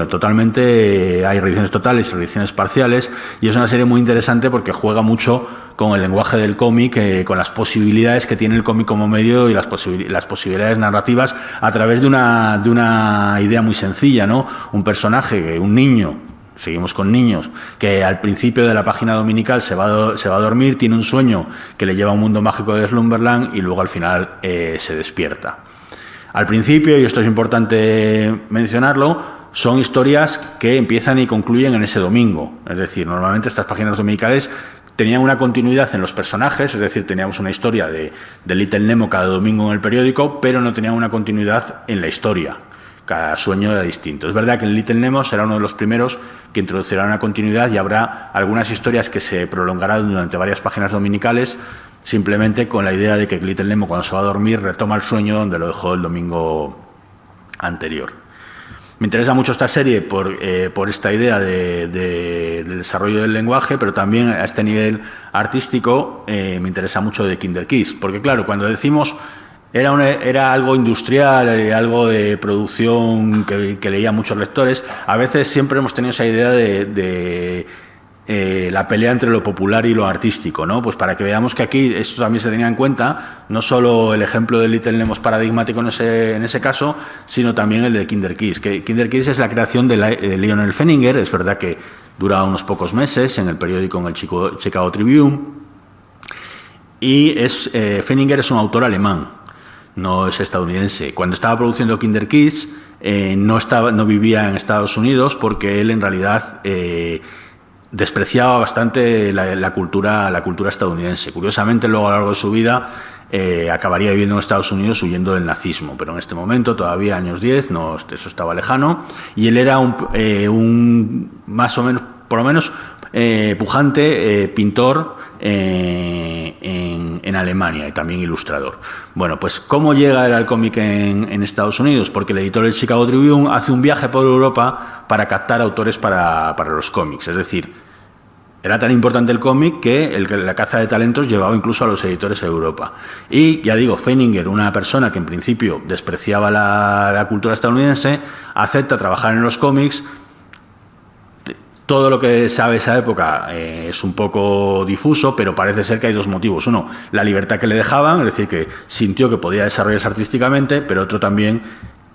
totalmente. Hay reediciones totales y reediciones parciales, y es una serie muy interesante porque juega mucho con el lenguaje del cómic, con las posibilidades que tiene el cómic como medio y las posibilidades narrativas a través de una idea muy sencilla, ¿no? Un personaje, un niño, seguimos con niños, que al principio de la página dominical se va a dormir, tiene un sueño que le lleva a un mundo mágico de Slumberland y luego al final se despierta. Al principio, y esto es importante mencionarlo, son historias que empiezan y concluyen en ese domingo. Es decir, normalmente estas páginas dominicales tenían una continuidad en los personajes, es decir, teníamos una historia de Little Nemo cada domingo en el periódico, pero no tenían una continuidad en la historia. Cada sueño era distinto. Es verdad que en Little Nemo será uno de los primeros que introducirá una continuidad y habrá algunas historias que se prolongarán durante varias páginas dominicales, simplemente con la idea de que Little Nemo, cuando se va a dormir, retoma el sueño donde lo dejó el domingo anterior. Me interesa mucho esta serie por esta idea del desarrollo del lenguaje, pero también a este nivel artístico me interesa mucho de Kinder Kids, porque claro, cuando decimos era algo industrial, algo de producción que leían muchos lectores, a veces siempre hemos tenido esa idea de la pelea entre lo popular y lo artístico, ¿no? Pues para que veamos que aquí esto también se tenía en cuenta, no solo el ejemplo de Little Nemo es paradigmático en ese caso, sino también el de Kinder Kids. Que Kinder Kids es la creación de Lionel Feininger, es verdad que dura unos pocos meses en el periódico, en el Chicago Tribune, y Feininger es un autor alemán, no es estadounidense. Cuando estaba produciendo Kinder Kids no vivía en Estados Unidos porque él en realidad despreciaba bastante la cultura estadounidense. Curiosamente, luego a lo largo de su vida acabaría viviendo en Estados Unidos huyendo del nazismo, pero en este momento, todavía años 10, eso estaba lejano, y él era un más o menos, por lo menos, pujante pintor en Alemania y también ilustrador. Bueno, pues ¿cómo llega él al cómic en Estados Unidos? Porque el editor del Chicago Tribune hace un viaje por Europa para captar autores para los cómics. Es decir, Era tan importante el cómic que la caza de talentos llevaba incluso a los editores a Europa. Y, ya digo, Feininger, una persona que en principio despreciaba la cultura estadounidense, acepta trabajar en los cómics. Todo lo que sabe esa época es un poco difuso, pero parece ser que hay dos motivos. Uno, la libertad que le dejaban, es decir, que sintió que podía desarrollarse artísticamente, pero otro también,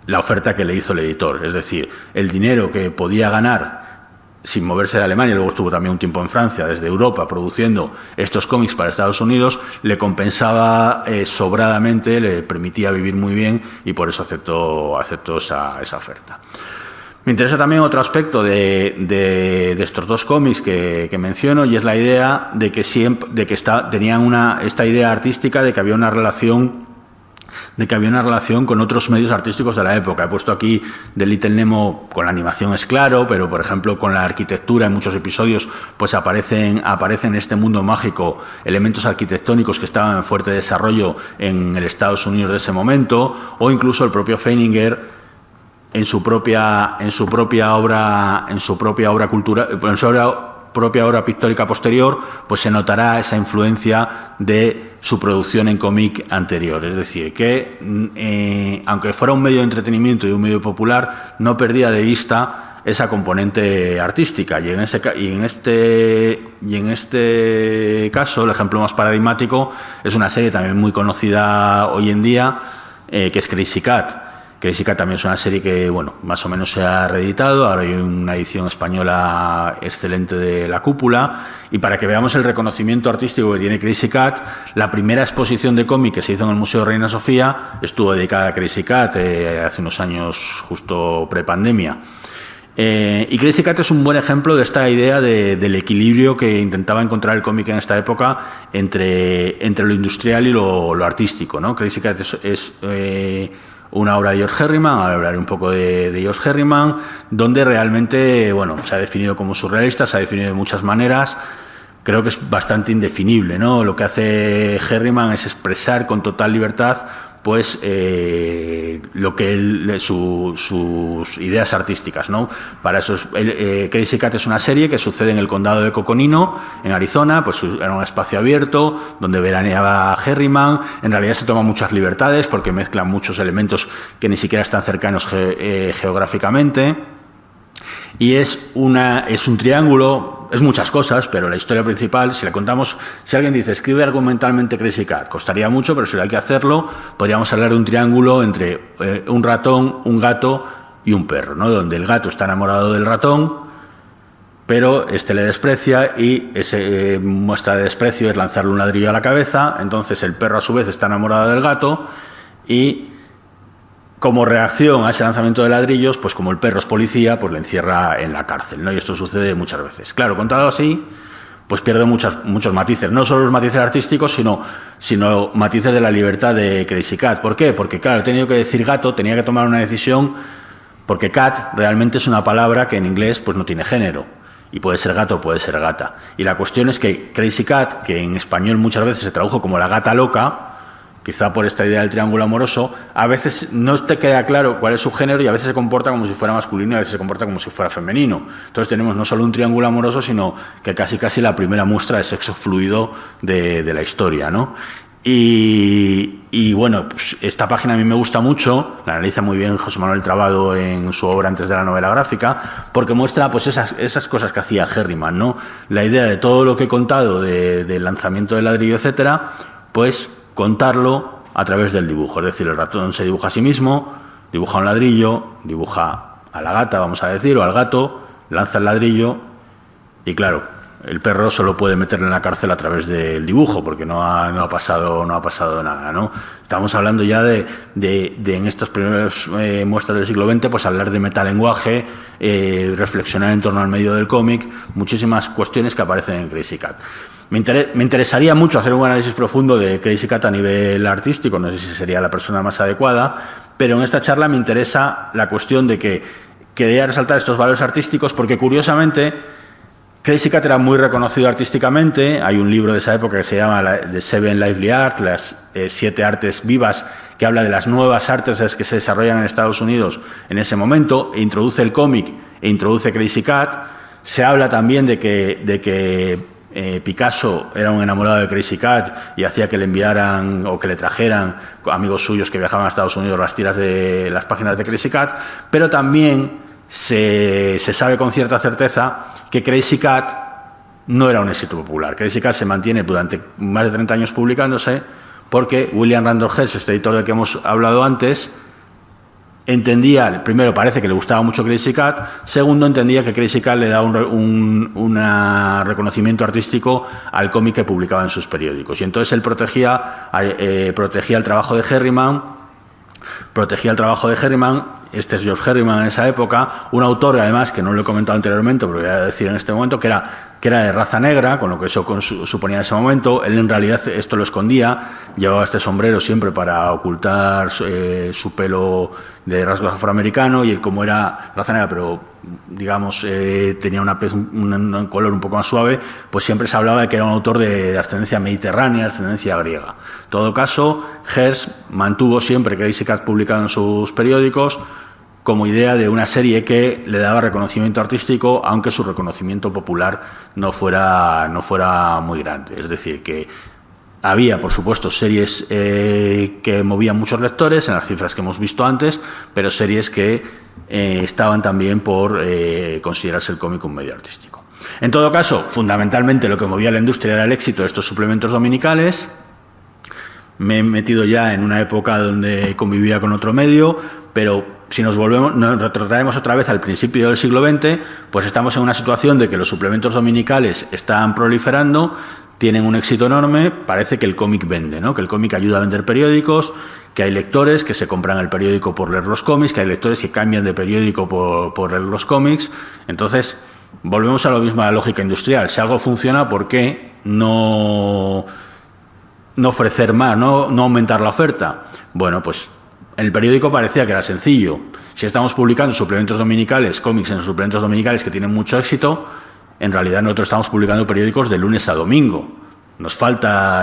la oferta que le hizo el editor. Es decir, el dinero que podía ganar sin moverse de Alemania, luego estuvo también un tiempo en Francia, desde Europa, produciendo estos cómics para Estados Unidos, le compensaba sobradamente, le permitía vivir muy bien y por eso aceptó esa oferta. Me interesa también otro aspecto de estos dos cómics que menciono, y es la idea de que tenían esta idea artística de que había una relación con otros medios artísticos de la época. He puesto aquí de Little Nemo, con la animación es claro, pero por ejemplo con la arquitectura en muchos episodios pues aparecen en este mundo mágico elementos arquitectónicos que estaban en fuerte desarrollo en el Estados Unidos de ese momento, o incluso el propio Feininger en su propia obra pictórica posterior, pues se notará esa influencia de su producción en cómic anterior. Es decir, que aunque fuera un medio de entretenimiento y un medio popular, no perdía de vista esa componente artística. Y en este caso, el ejemplo más paradigmático es una serie también muy conocida hoy en día, que es Crazy Cat. Crazy Cat también es una serie que, bueno, más o menos se ha reeditado. Ahora hay una edición española excelente de La Cúpula. Y para que veamos el reconocimiento artístico que tiene Crazy Cat, la primera exposición de cómic que se hizo en el Museo Reina Sofía estuvo dedicada a Crazy Cat hace unos años, justo prepandemia. Y Crazy Cat es un buen ejemplo de esta idea del equilibrio que intentaba encontrar el cómic en esta época entre lo industrial y lo artístico, ¿no? Crazy Cat es una obra de George Herriman. Ahora hablaré un poco de George Herriman, donde realmente, bueno, se ha definido como surrealista, se ha definido de muchas maneras. Creo que es bastante indefinible, ¿no? Lo que hace Herriman es expresar con total libertad pues lo que sus ideas artísticas, ¿no? Para eso Crazy Cat es una serie que sucede en el condado de Coconino, en Arizona. Pues era un espacio abierto donde veraneaba Herriman. En realidad se toman muchas libertades porque mezclan muchos elementos que ni siquiera están cercanos geográficamente. Y es un triángulo. Es muchas cosas, pero la historia principal, si la contamos, si alguien dice escribe argumentalmente Crazy Cat, costaría mucho, pero si hay que hacerlo, podríamos hablar de un triángulo entre un ratón, un gato y un perro, ¿no? Donde el gato está enamorado del ratón, pero este le desprecia, y ese muestra de desprecio es lanzarle un ladrillo a la cabeza. Entonces el perro a su vez está enamorado del gato, y como reacción a ese lanzamiento de ladrillos, pues como el perro es policía, pues le encierra en la cárcel, ¿no? Y esto sucede muchas veces. Claro, contado así, pues pierde muchos matices. No solo los matices artísticos, sino matices de la libertad de Crazy Cat. ¿Por qué? Porque, claro, he tenido que decir gato, tenía que tomar una decisión, porque cat realmente es una palabra que en inglés pues no tiene género. Y puede ser gato o puede ser gata. Y la cuestión es que Crazy Cat, que en español muchas veces se tradujo como la gata loca, quizá por esta idea del triángulo amoroso, a veces no te queda claro cuál es su género, y a veces se comporta como si fuera masculino y a veces se comporta como si fuera femenino. Entonces tenemos no solo un triángulo amoroso, sino que casi la primera muestra de sexo fluido de la historia, ¿no? Y bueno, pues esta página a mí me gusta mucho, la analiza muy bien José Manuel Trabado en su obra Antes de la novela gráfica, porque muestra pues esas cosas que hacía Herriman, ¿no? La idea de todo lo que he contado del lanzamiento del ladrillo, etcétera, pues contarlo a través del dibujo. Es decir, el ratón se dibuja a sí mismo, dibuja un ladrillo, dibuja a la gata, vamos a decir, o al gato, lanza el ladrillo, y claro, el perro solo puede meterle en la cárcel a través del dibujo, porque no ha pasado nada, ¿no? Estamos hablando ya de en estas primeras muestras del siglo XX, pues hablar de metalenguaje, reflexionar en torno al medio del cómic, muchísimas cuestiones que aparecen en Crazy Cat. Me interesaría mucho hacer un análisis profundo de Crazy Cat a nivel artístico, no sé si sería la persona más adecuada, pero en esta charla me interesa la cuestión de que quería resaltar estos valores artísticos, porque curiosamente Crazy Cat era muy reconocido artísticamente. Hay un libro de esa época que se llama The Seven Lively Arts, las 7 artes vivas, que habla de las nuevas artes que se desarrollan en Estados Unidos en ese momento, e introduce el cómic e introduce Crazy Cat. Se habla también de que Picasso era un enamorado de Crazy Cat y hacía que le enviaran o que le trajeran amigos suyos que viajaban a Estados Unidos las tiras de las páginas de Crazy Cat, pero también se sabe con cierta certeza que Crazy Cat no era un éxito popular. Crazy Cat se mantiene durante más de 30 años publicándose porque William Randolph Hearst, este editor del que hemos hablado antes, entendía, primero, parece que le gustaba mucho Crazy Cat, segundo, entendía que Crazy Cat le daba un reconocimiento artístico al cómic que publicaba en sus periódicos. Y entonces él protegía el trabajo de Herriman, este es George Herriman en esa época, un autor, además, que no lo he comentado anteriormente, pero voy a decir en este momento, que era de raza negra, con lo que eso suponía en ese momento. Él en realidad esto lo escondía, llevaba este sombrero siempre para ocultar su pelo de rasgos afroamericanos, y él, como era raza negra, pero digamos tenía un color un poco más suave, pues siempre se hablaba de que era un autor de ascendencia mediterránea, ascendencia griega. En todo caso, Hearst mantuvo siempre Crazy Cat publicado en sus periódicos como idea de una serie que le daba reconocimiento artístico, aunque su reconocimiento popular no fuera muy grande. Es decir, que había, por supuesto, series que movían muchos lectores, en las cifras que hemos visto antes, pero series que estaban también por considerarse el cómic un medio artístico. En todo caso, fundamentalmente lo que movía a la industria era el éxito de estos suplementos dominicales. Me he metido ya en una época donde convivía con otro medio, pero si nos retrotraemos otra vez al principio del siglo XX, pues estamos en una situación de que los suplementos dominicales están proliferando, tienen un éxito enorme, parece que el cómic vende, ¿no? Que el cómic ayuda a vender periódicos, que hay lectores que se compran el periódico por leer los cómics, que hay lectores que cambian de periódico por leer los cómics. Entonces, volvemos a lo mismo, a la lógica industrial. Si algo funciona, ¿por qué no ofrecer más, no aumentar la oferta? Bueno, pues el periódico parecía que era sencillo. Si estamos publicando suplementos dominicales, cómics en suplementos dominicales que tienen mucho éxito, en realidad nosotros estamos publicando periódicos de lunes a domingo.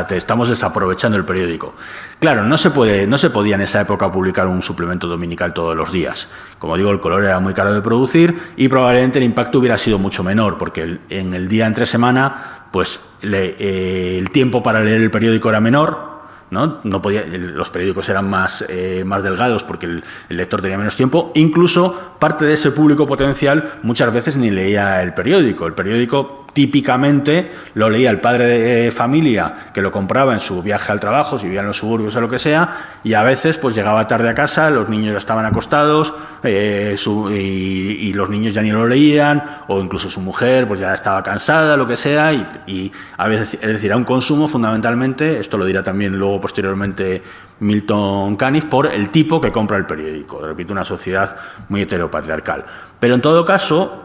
Estamos desaprovechando el periódico. Claro, no se podía en esa época publicar un suplemento dominical todos los días. Como digo, el color era muy caro de producir y probablemente el impacto hubiera sido mucho menor, porque en el día entre semana, pues el tiempo para leer el periódico era menor. Los periódicos eran más delgados porque el lector tenía menos tiempo. Incluso parte de ese público potencial muchas veces ni leía el periódico. El periódico típicamente lo leía el padre de familia, que lo compraba en su viaje al trabajo, si vivía en los suburbios o lo que sea, y a veces pues llegaba tarde a casa, los niños ya estaban acostados y los niños ya ni lo leían, o incluso su mujer pues ya estaba cansada, lo que sea, y a veces, es decir, a un consumo fundamentalmente, esto lo dirá también luego posteriormente Milton Caniff, por el tipo que compra el periódico. Repito, una sociedad muy heteropatriarcal. Pero en todo caso,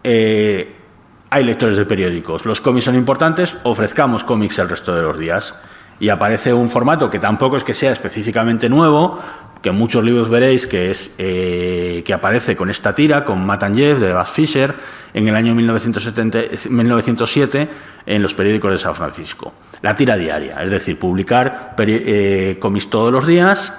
hay lectores de periódicos. Los cómics son importantes, ofrezcamos cómics el resto de los días. Y aparece un formato que tampoco es que sea específicamente nuevo, que en muchos libros veréis que aparece con esta tira, con Matt and Jeff, de Buzz Fisher, en el año 1907, en los periódicos de San Francisco. La tira diaria, es decir, publicar cómics todos los días,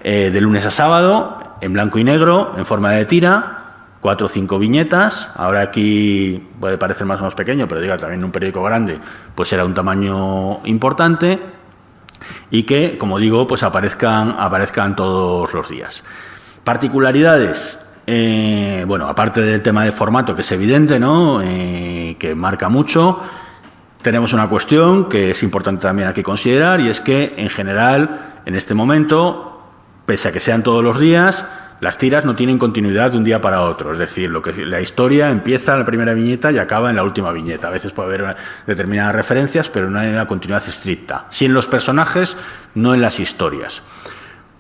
de lunes a sábado, en blanco y negro, en forma de tira, 4 o 5 viñetas. Ahora aquí puede parecer más o menos pequeño, pero diga, también en un periódico grande pues era un tamaño importante, y que, como digo, pues aparezcan todos los días. Particularidades, aparte del tema de formato, que es evidente, ¿no? Que marca mucho, tenemos una cuestión que es importante también aquí considerar, y es que en general, en este momento, pese a que sean todos los días, las tiras no tienen continuidad de un día para otro. Es decir, la historia empieza en la primera viñeta y acaba en la última viñeta. A veces puede haber determinadas referencias, pero no hay una continuidad estricta. Sí en los personajes, no en las historias.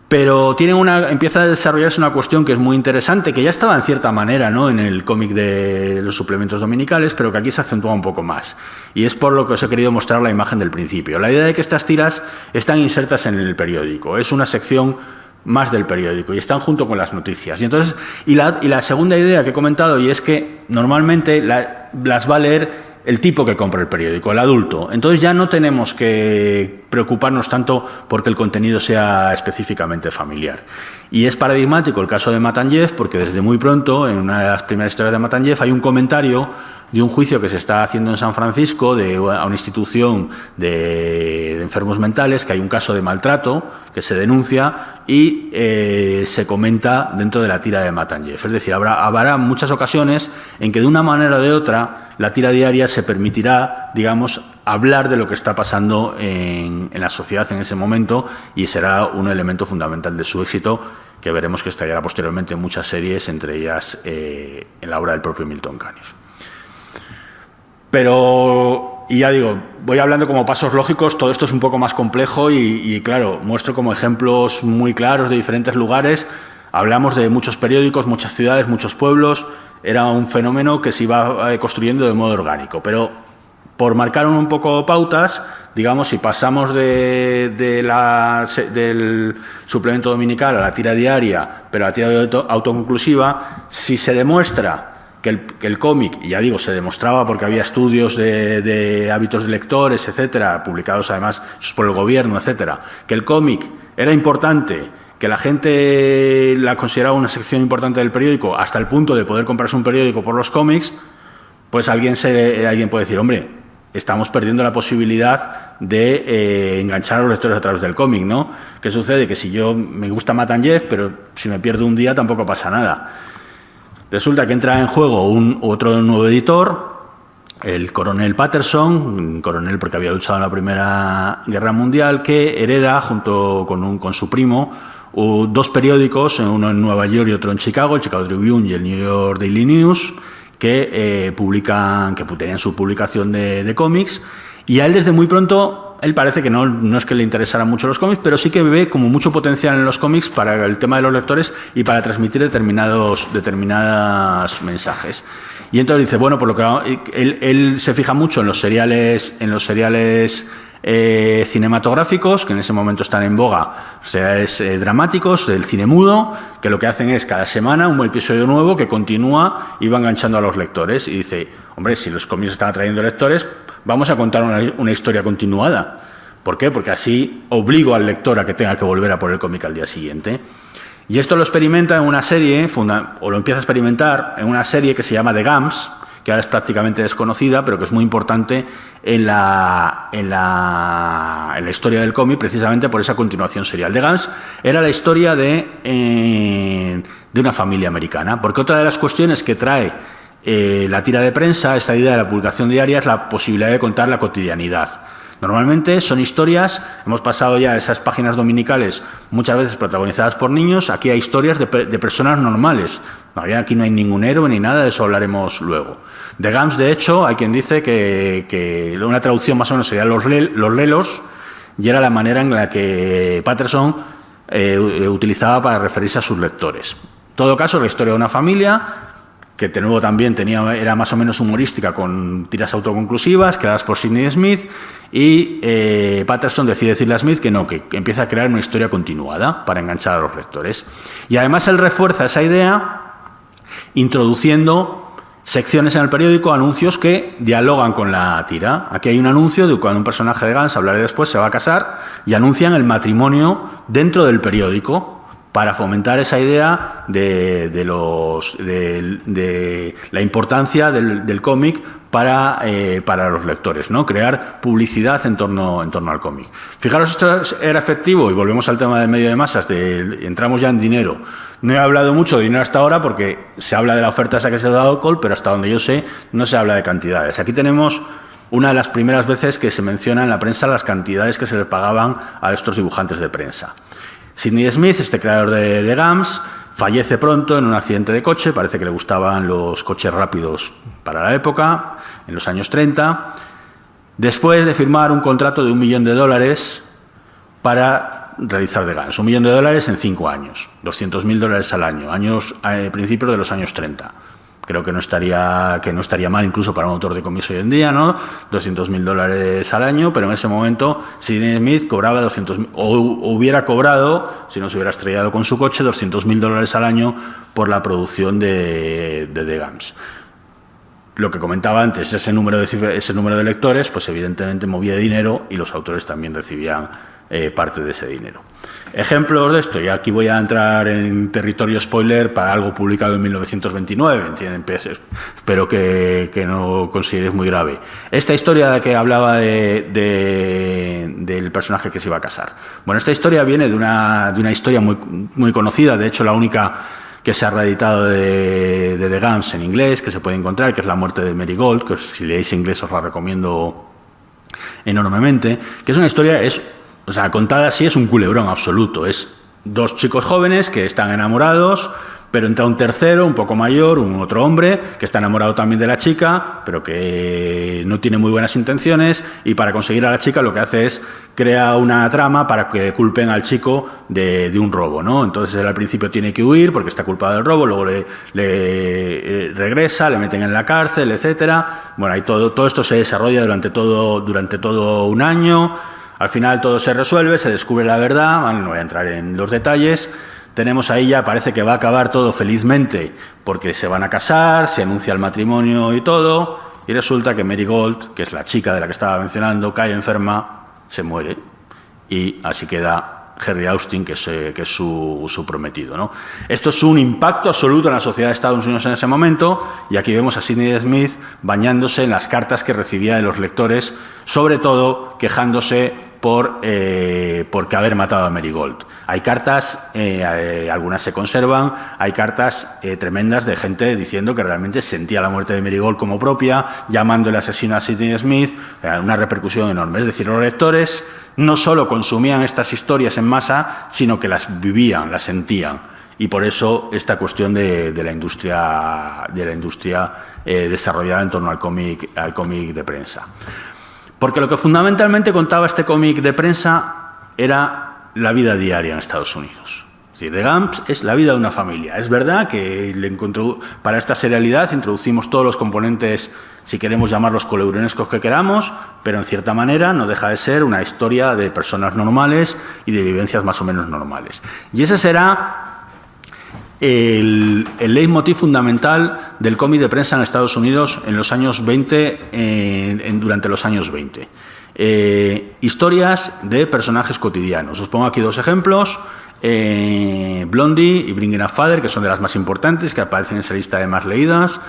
Pero empieza a desarrollarse una cuestión que es muy interesante, que ya estaba en cierta manera, ¿no?, en el cómic de los suplementos dominicales, pero que aquí se acentúa un poco más. Y es por lo que os he querido mostrar la imagen del principio. La idea de que estas tiras están insertas en el periódico. Es una sección más del periódico y están junto con las noticias. Y entonces, la segunda idea que he comentado, y es que normalmente las va a leer el tipo que compra el periódico, el adulto. Entonces ya no tenemos que preocuparnos tanto porque el contenido sea específicamente familiar. Y es paradigmático el caso de Matanyev, porque desde muy pronto, en una de las primeras historias de Matanyev, hay un comentario de un juicio que se está haciendo en San Francisco a una institución de enfermos mentales, que hay un caso de maltrato que se denuncia y se comenta dentro de la tira de Matanyev. Es decir, habrá muchas ocasiones en que de una manera o de otra la tira diaria se permitirá, digamos, hablar de lo que está pasando en la sociedad en ese momento, y será un elemento fundamental de su éxito, que veremos que estallará posteriormente en muchas series, entre ellas en la obra del propio Milton Caniff. Pero, y ya digo, voy hablando como pasos lógicos, todo esto es un poco más complejo y claro, muestro como ejemplos muy claros de diferentes lugares. Hablamos de muchos periódicos, muchas ciudades, muchos pueblos. Era un fenómeno que se iba construyendo de modo orgánico. Pero por marcar un poco pautas, digamos, si pasamos del suplemento dominical a la tira diaria, pero a la tira autoconclusiva, si se demuestra que el cómic, y ya digo, se demostraba porque había estudios de hábitos de lectores, etcétera, publicados además por el gobierno, etcétera, que el cómic era importante, que la gente la consideraba una sección importante del periódico, hasta el punto de poder comprarse un periódico por los cómics, pues alguien puede decir, hombre, estamos perdiendo la posibilidad de enganchar a los lectores a través del cómic, ¿no? ¿Qué sucede? Que si yo me gusta Matanyev, pero si me pierdo un día tampoco pasa nada. Resulta que entra en juego otro nuevo editor, el coronel Patterson, un coronel porque había luchado en la Primera Guerra Mundial, que hereda junto con su primo dos periódicos, uno en Nueva York y otro en Chicago, el Chicago Tribune y el New York Daily News, que tenían su publicación de cómics, y a él desde muy pronto, él parece que no es que le interesaran mucho los cómics, pero sí que ve como mucho potencial en los cómics para el tema de los lectores y para transmitir determinados mensajes. Y entonces dice, bueno, por lo que él se fija mucho en los seriales cinematográficos, que en ese momento están en boga, seriales dramáticos del cine mudo, que lo que hacen es cada semana un episodio nuevo que continúa y va enganchando a los lectores. Y dice, hombre, si los cómics están atrayendo lectores, vamos a contar una historia continuada. ¿Por qué? Porque así obligo al lector a que tenga que volver a por el cómic al día siguiente. Y esto lo experimenta en una serie, o lo empieza a experimentar en una serie que se llama The Gams, que ahora es prácticamente desconocida, pero que es muy importante en la historia del cómic, precisamente por esa continuación serial. The Gams era la historia de una familia americana, porque otra de las cuestiones que trae la tira de prensa, esta idea de la publicación diaria, es la posibilidad de contar la cotidianidad. Normalmente son historias, hemos pasado ya esas páginas dominicales muchas veces protagonizadas por niños, aquí hay historias de personas normales. Aquí no hay ningún héroe ni nada, de eso hablaremos luego. The Gams, de hecho, hay quien dice que una traducción más o menos sería los lelos, y era la manera en la que Patterson utilizaba para referirse a sus lectores. En todo caso, la historia de una familia que de nuevo también era más o menos humorística, con tiras autoconclusivas creadas por Sidney Smith, y Patterson decirle a Smith que empieza a crear una historia continuada para enganchar a los lectores. Y además él refuerza esa idea introduciendo secciones en el periódico, anuncios que dialogan con la tira. Aquí hay un anuncio de cuando un personaje de Gans, hablaré después, se va a casar, y anuncian el matrimonio dentro del periódico, para fomentar esa idea de la importancia del cómic para los lectores, ¿no? Crear publicidad en torno al cómic. Fijaros, esto era efectivo, y volvemos al tema del medio de masas, entramos ya en dinero. No he hablado mucho de dinero hasta ahora porque se habla de la oferta esa que se ha dado Cole, pero hasta donde yo sé no se habla de cantidades. Aquí tenemos una de las primeras veces que se menciona en la prensa las cantidades que se les pagaban a estos dibujantes de prensa. Sidney Smith, este creador de Gams, fallece pronto en un accidente de coche. Parece que le gustaban los coches rápidos para la época, en los años 30, después de firmar un contrato de $1 millón para realizar The Gams. $1 millón en 5 años, $200.000 al año, principios de los años 30. Creo que no estaría mal incluso para un autor de cómics hoy en día, ¿no? $200.000 al año, pero en ese momento Sidney Smith cobraba 200.000, o hubiera cobrado, si no se hubiera estrellado con su coche, $200.000 al año por la producción de The Gams. lo que comentaba antes, ese número de lectores, pues evidentemente movía dinero y los autores también recibían parte de ese dinero. Ejemplos de esto, y aquí voy a entrar en territorio spoiler para algo publicado en 1929, ¿entienden? Espero que no consideréis muy grave. Esta historia de que hablaba del personaje que se iba a casar. Bueno, esta historia viene de una historia muy conocida, de hecho la única que se ha reeditado de The Gams en inglés, que se puede encontrar, que es La muerte de Marigold, que si leéis inglés os la recomiendo enormemente, que es una historia, contada así es un culebrón absoluto. Es dos chicos jóvenes que están enamorados, pero entra un tercero, un poco mayor, un otro hombre, que está enamorado también de la chica, pero que no tiene muy buenas intenciones, y para conseguir a la chica lo que hace es crea una trama para que culpen al chico de un robo, ¿no? Entonces él al principio tiene que huir porque está culpado del robo, luego le regresa, le meten en la cárcel, etcétera. Bueno, ahí todo esto se desarrolla durante todo un año. Al final todo se resuelve, se descubre la verdad, bueno, no voy a entrar en los detalles. Tenemos ahí ya, parece que va a acabar todo felizmente porque se van a casar, se anuncia el matrimonio y todo, y resulta que Marigold, que es la chica de la que estaba mencionando, cae enferma, se muere, y así queda Henry Austin, que es su prometido, ¿no? Esto es un impacto absoluto en la sociedad de Estados Unidos en ese momento, y aquí vemos a Sidney Smith bañándose en las cartas que recibía de los lectores, sobre todo quejándose por haber matado a Marigold. Hay cartas, algunas se conservan, hay cartas tremendas de gente diciendo que realmente sentía la muerte de Marigold como propia, llamando el asesino a Sidney Smith, una repercusión enorme. Es decir, los lectores no solo consumían estas historias en masa, sino que las vivían, las sentían. Y por eso esta cuestión de la industria desarrollada en torno al cómic de prensa. Porque lo que fundamentalmente contaba este cómic de prensa era la vida diaria en Estados Unidos. Sí, The Gams es la vida de una familia. Es verdad que para esta serialidad introducimos todos los componentes, si queremos llamarlos culebronescos que queramos, pero en cierta manera no deja de ser una historia de personas normales y de vivencias más o menos normales. Y ese será el leitmotiv fundamental del cómic de prensa en Estados Unidos en los años 20, durante los años 20. Historias de personajes cotidianos. Os pongo aquí dos ejemplos. Blondie y Bringing Up Father, que son de las más importantes, que aparecen en esa lista de más leídas,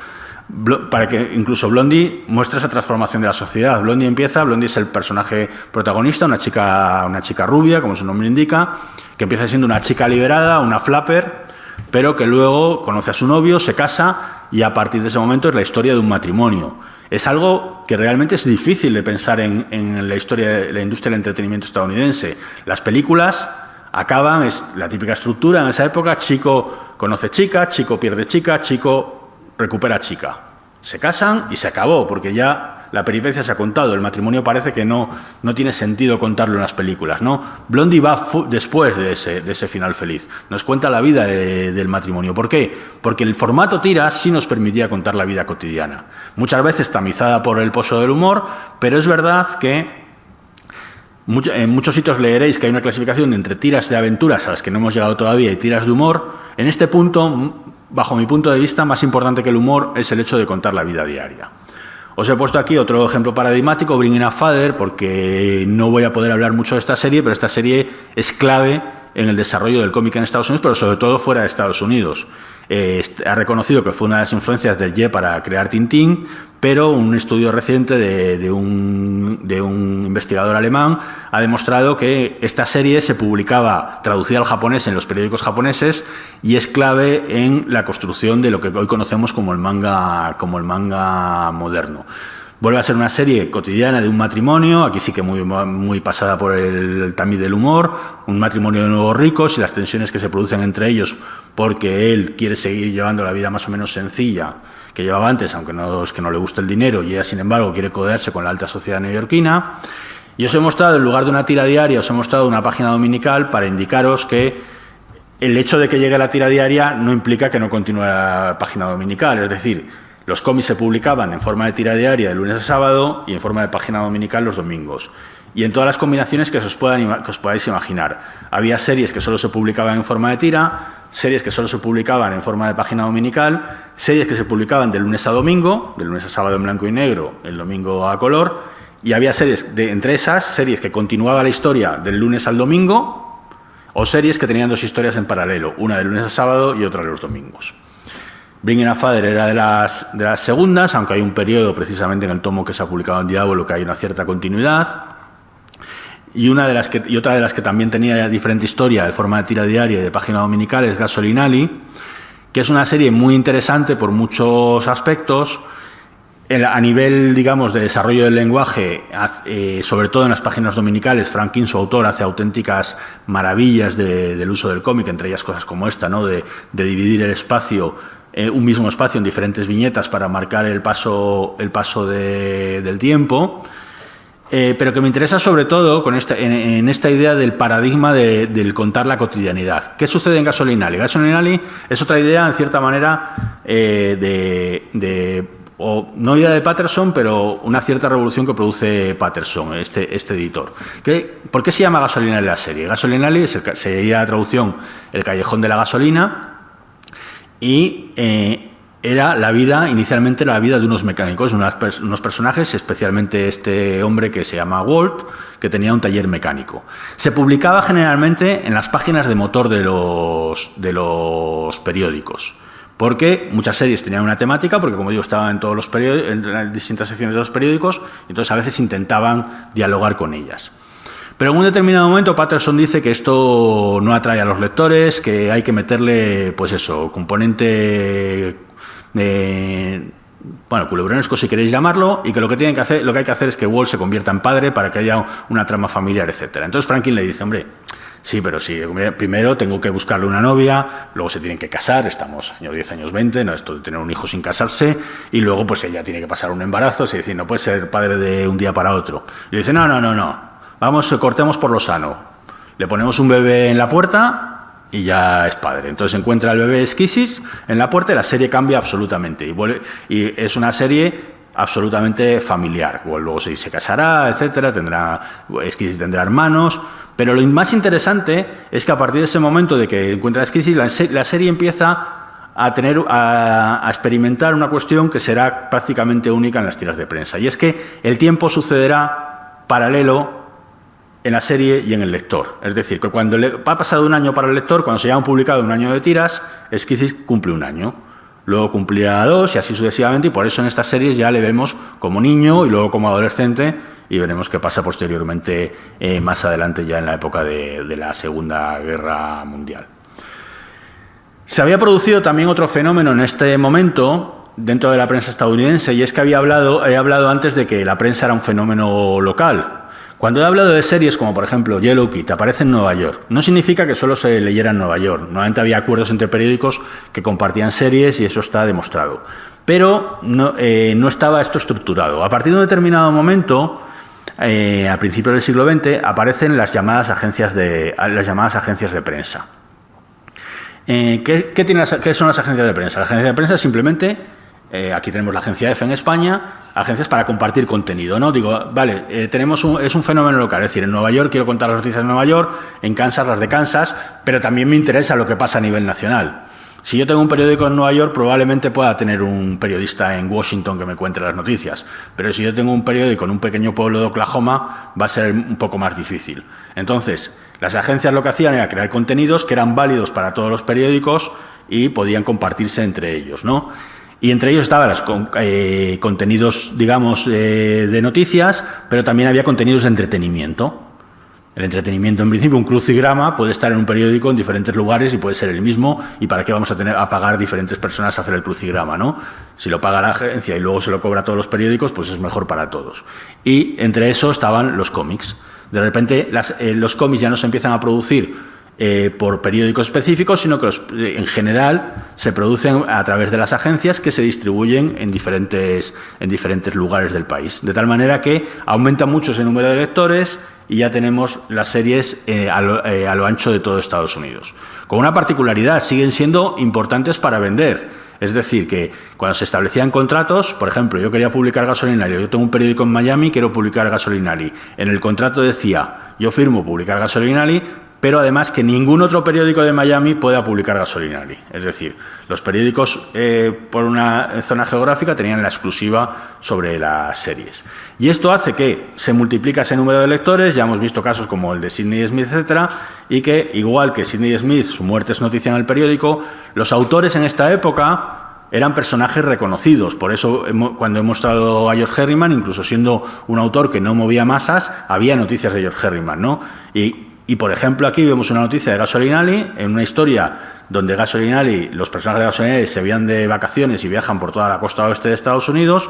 para que incluso Blondie muestre esa transformación de la sociedad. Blondie es el personaje protagonista, una chica rubia, como su nombre indica, que empieza siendo una chica liberada, una flapper, pero que luego conoce a su novio, se casa, y a partir de ese momento es la historia de un matrimonio. Es algo que realmente es difícil de pensar en la historia de la industria del entretenimiento estadounidense. Las películas acaban, es la típica estructura en esa época: chico conoce chica, chico pierde chica, chico recupera chica. Se casan y se acabó, porque ya la peripecia se ha contado. El matrimonio parece que no tiene sentido contarlo en las películas, ¿no? Blondie va después de ese final feliz. Nos cuenta la vida del matrimonio. ¿Por qué? Porque el formato tira sí nos permitía contar la vida cotidiana. Muchas veces tamizada por el pozo del humor, pero es verdad que en muchos sitios leeréis que hay una clasificación entre tiras de aventuras, a las que no hemos llegado todavía, y tiras de humor. En este punto, bajo mi punto de vista, más importante que el humor es el hecho de contar la vida diaria. Os he puesto aquí otro ejemplo paradigmático, Bringing Up Father, porque no voy a poder hablar mucho de esta serie, pero esta serie es clave en el desarrollo del cómic en Estados Unidos, pero sobre todo fuera de Estados Unidos. Ha reconocido que fue una de las influencias del Ye para crear Tintín, pero un estudio reciente de un investigador alemán ha demostrado que esta serie se publicaba traducida al japonés en los periódicos japoneses y es clave en la construcción de lo que hoy conocemos como el manga moderno. Vuelve a ser una serie cotidiana de un matrimonio, aquí sí que muy pasada por el tamiz del humor, un matrimonio de nuevos ricos y las tensiones que se producen entre ellos porque él quiere seguir llevando la vida más o menos sencilla que llevaba antes, aunque no es que no le guste el dinero, y ella, sin embargo, quiere codearse con la alta sociedad neoyorquina. Y os he mostrado, en lugar de una tira diaria, os he mostrado una página dominical para indicaros que el hecho de que llegue la tira diaria no implica que no continúe la página dominical. Es decir, los cómics se publicaban en forma de tira diaria de lunes a sábado y en forma de página dominical los domingos. Y en todas las combinaciones que os podáis imaginar. Había series que solo se publicaban en forma de tira, series que solo se publicaban en forma de página dominical, series que se publicaban de lunes a domingo, de lunes a sábado en blanco y negro, el domingo a color, y había series, entre esas, series que continuaba la historia del lunes al domingo, o series que tenían 2 historias en paralelo, una de lunes a sábado y otra de los domingos. Bringing a Father era de las segundas, aunque hay un periodo precisamente en el tomo que se ha publicado en Diablo que hay una cierta continuidad. Y otra de las que también tenía diferente historia, de forma de tira diaria y de página dominical, es Gasoline Alley, que es una serie muy interesante por muchos aspectos. A nivel, digamos, de desarrollo del lenguaje, sobre todo en las páginas dominicales, Frank King, su autor, hace auténticas maravillas del uso del cómic, entre ellas cosas como esta, ¿no? de dividir el espacio, un mismo espacio en diferentes viñetas para marcar el paso del tiempo. Pero que me interesa sobre todo en esta idea del paradigma del contar la cotidianidad. ¿Qué sucede en Gasoline Alley? Gasoline Alley es otra idea, en cierta manera, no idea de Patterson, pero una cierta revolución que produce Patterson, este editor. ¿Por qué se llama Gasoline Alley la serie? Gasoline Alley sería la traducción El callejón de la gasolina, y era inicialmente la vida de unos mecánicos, unos personajes, especialmente este hombre que se llama Walt, que tenía un taller mecánico. Se publicaba generalmente en las páginas de motor de los periódicos, porque muchas series tenían una temática, porque como digo, estaban en todos los periódicos, en las distintas secciones de los periódicos, entonces a veces intentaban dialogar con ellas. Pero en un determinado momento Patterson dice que esto no atrae a los lectores, que hay que meterle, pues eso, componente culebronesco, si queréis llamarlo, y que lo que hay que hacer es que Walt se convierta en padre para que haya una trama familiar, etcétera. Entonces Franklin le dice, hombre, sí, pero sí, primero tengo que buscarle una novia, luego se tienen que casar, estamos años 10, años 20, no, esto de tener un hijo sin casarse, y luego pues ella tiene que pasar un embarazo, es decir, no puede ser padre de un día para otro. Y le dice, no, cortemos por lo sano, le ponemos un bebé en la puerta y ya es padre. Entonces encuentra al bebé Esquisis en la puerta y la serie cambia absolutamente. Y es una serie absolutamente familiar. Luego se casará, etcétera, Esquisis tendrá hermanos. Pero lo más interesante es que a partir de ese momento de que encuentra a Esquisis, la serie empieza a experimentar una cuestión que será prácticamente única en las tiras de prensa. Y es que el tiempo sucederá paralelo en la serie y en el lector. Es decir, que cuando ha pasado un año para el lector, cuando se ya han publicado un año de tiras, Esquisis cumple un año. Luego cumplirá 2 y así sucesivamente, y por eso en estas series ya le vemos como niño y luego como adolescente, y veremos qué pasa posteriormente, más adelante, ya en la época de la Segunda Guerra Mundial. Se había producido también otro fenómeno en este momento dentro de la prensa estadounidense, y es que he hablado antes de que la prensa era un fenómeno local. Cuando he hablado de series como, por ejemplo, Yellow Kid, aparece en Nueva York, no significa que solo se leyera en Nueva York. Normalmente había acuerdos entre periódicos que compartían series y eso está demostrado. Pero no estaba esto estructurado. A partir de un determinado momento, a principios del siglo XX, aparecen las llamadas agencias de prensa. ¿Qué son las agencias de prensa? Las agencias de prensa simplemente, aquí tenemos la agencia EFE en España, agencias para compartir contenido, ¿no? Digo, vale, es un fenómeno local, es decir, en Nueva York quiero contar las noticias de Nueva York, en Kansas las de Kansas, pero también me interesa lo que pasa a nivel nacional. Si yo tengo un periódico en Nueva York, probablemente pueda tener un periodista en Washington que me cuente las noticias, pero si yo tengo un periódico en un pequeño pueblo de Oklahoma, va a ser un poco más difícil. Entonces, las agencias lo que hacían era crear contenidos que eran válidos para todos los periódicos y podían compartirse entre ellos, ¿no? Y entre ellos estaban los contenidos, digamos, de noticias, pero también había contenidos de entretenimiento. El entretenimiento, en principio, un crucigrama puede estar en un periódico en diferentes lugares y puede ser el mismo. ¿Y para qué vamos a pagar diferentes personas a hacer el crucigrama, no? Si lo paga la agencia y luego se lo cobra a todos los periódicos, pues es mejor para todos. Y entre eso estaban los cómics. De repente, los cómics ya no se empiezan a producir por periódicos específicos, sino que en general se producen a través de las agencias que se distribuyen en diferentes lugares del país. De tal manera que aumenta mucho ese número de lectores y ya tenemos las series a lo ancho de todo Estados Unidos. Con una particularidad, siguen siendo importantes para vender. Es decir, que cuando se establecían contratos, por ejemplo, yo quería publicar Gasoline Alley, yo tengo un periódico en Miami, quiero publicar Gasoline Alley. En el contrato decía, yo firmo publicar Gasoline Alley, pero además que ningún otro periódico de Miami pueda publicar Gasolinari. Es decir, los periódicos por una zona geográfica tenían la exclusiva sobre las series. Y esto hace que se multiplique ese número de lectores, ya hemos visto casos como el de Sidney Smith, etcétera, y que, igual que Sidney Smith, su muerte es noticia en el periódico, los autores en esta época eran personajes reconocidos. Por eso, cuando he mostrado a George Herriman, incluso siendo un autor que no movía masas, había noticias de George Herriman, ¿no? Y por ejemplo, aquí vemos una noticia de Gasolinari, en una historia donde Gasolinari, los personajes de Gasolinari se van de vacaciones y viajan por toda la costa oeste de Estados Unidos,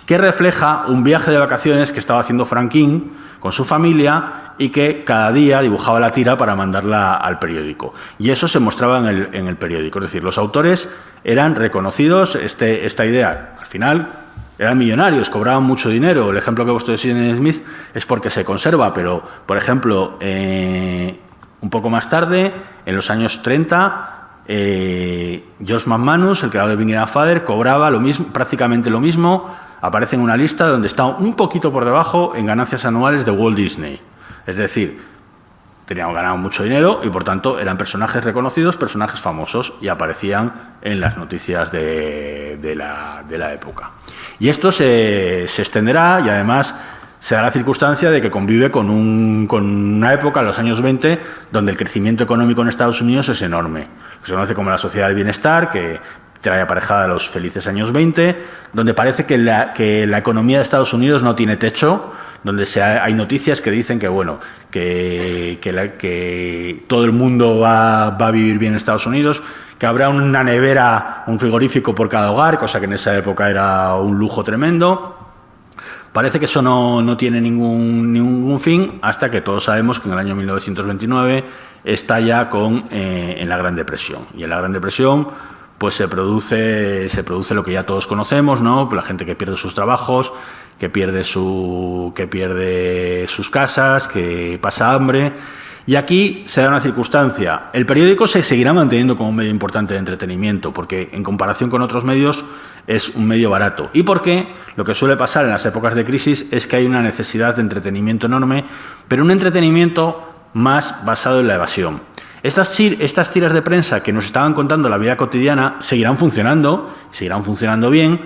que refleja un viaje de vacaciones que estaba haciendo Frank King con su familia y que cada día dibujaba la tira para mandarla al periódico. Y eso se mostraba en el periódico. Es decir, los autores eran reconocidos. Esta idea, al final, eran millonarios, cobraban mucho dinero. El ejemplo que he puesto de Sidney Smith es porque se conserva, pero, por ejemplo, un poco más tarde, en los años 30, George McManus, el creador de Big Enough Father, cobraba prácticamente lo mismo. Aparece en una lista donde está un poquito por debajo en ganancias anuales de Walt Disney. Es decir, tenían ganado mucho dinero y, por tanto, eran personajes reconocidos, personajes famosos, y aparecían en las noticias de la época. Y esto se extenderá, y además se da la circunstancia de que convive con una época, en los años 20, donde el crecimiento económico en Estados Unidos es enorme. Que se conoce como la sociedad del bienestar, que trae aparejada los felices años 20, donde parece que la economía de Estados Unidos no tiene techo, donde hay noticias que dicen que, bueno, que todo el mundo va a vivir bien en Estados Unidos, que habrá una nevera, un frigorífico por cada hogar, cosa que en esa época era un lujo tremendo. Parece que eso no tiene ningún fin, hasta que todos sabemos que en el año 1929 estalla en la Gran Depresión. Y en la Gran Depresión pues se produce lo que ya todos conocemos, ¿no? La gente que pierde sus trabajos, que pierde sus casas, que pasa hambre. Y aquí se da una circunstancia. El periódico se seguirá manteniendo como un medio importante de entretenimiento, porque en comparación con otros medios es un medio barato. Y porque lo que suele pasar en las épocas de crisis es que hay una necesidad de entretenimiento enorme, pero un entretenimiento más basado en la evasión. Estas tiras de prensa que nos estaban contando la vida cotidiana seguirán funcionando bien,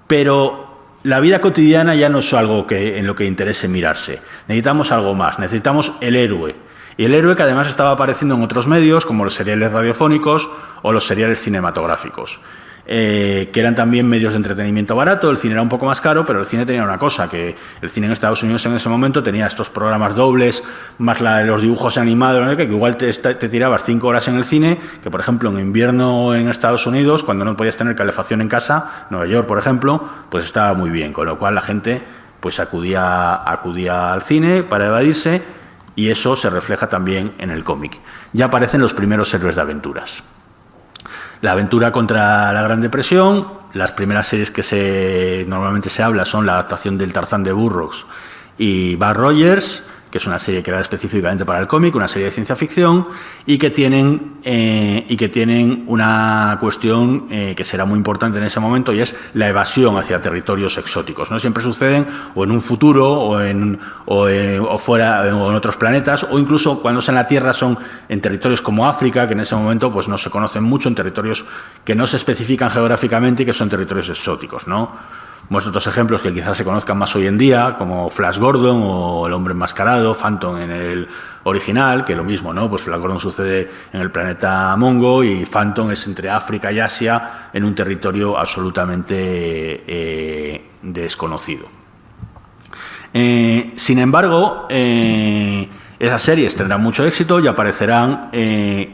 pero la vida cotidiana ya no es algo en lo que interese mirarse. Necesitamos algo más, necesitamos el héroe. Y el héroe que además estaba apareciendo en otros medios, como los seriales radiofónicos o los seriales cinematográficos, que eran también medios de entretenimiento barato. El cine era un poco más caro, pero el cine tenía una cosa, que el cine en Estados Unidos en ese momento tenía estos programas dobles, más los dibujos animados, ¿no? Que igual te tirabas 5 horas en el cine, que por ejemplo en invierno en Estados Unidos, cuando no podías tener calefacción en casa, Nueva York por ejemplo, pues estaba muy bien, con lo cual la gente pues acudía al cine para evadirse, y eso se refleja también en el cómic. Ya aparecen los primeros héroes de aventuras. La aventura contra la Gran Depresión. Las primeras series que normalmente se habla son la adaptación del Tarzán de Burroughs y Buck Rogers, que es una serie creada específicamente para el cómic, una serie de ciencia ficción, y que tienen una cuestión que será muy importante en ese momento, y es la evasión hacia territorios exóticos. No siempre suceden o en un futuro o fuera o en otros planetas, o incluso cuando son en la Tierra son en territorios como África, que en ese momento pues no se conocen mucho, en territorios que no se especifican geográficamente y que son territorios exóticos, ¿no? Muestro otros ejemplos que quizás se conozcan más hoy en día, como Flash Gordon o El Hombre Enmascarado, Phantom en el original, que lo mismo, ¿no? Pues Flash Gordon sucede en el planeta Mongo y Phantom es entre África y Asia, en un territorio absolutamente desconocido. Sin embargo, esas series tendrán mucho éxito y aparecerán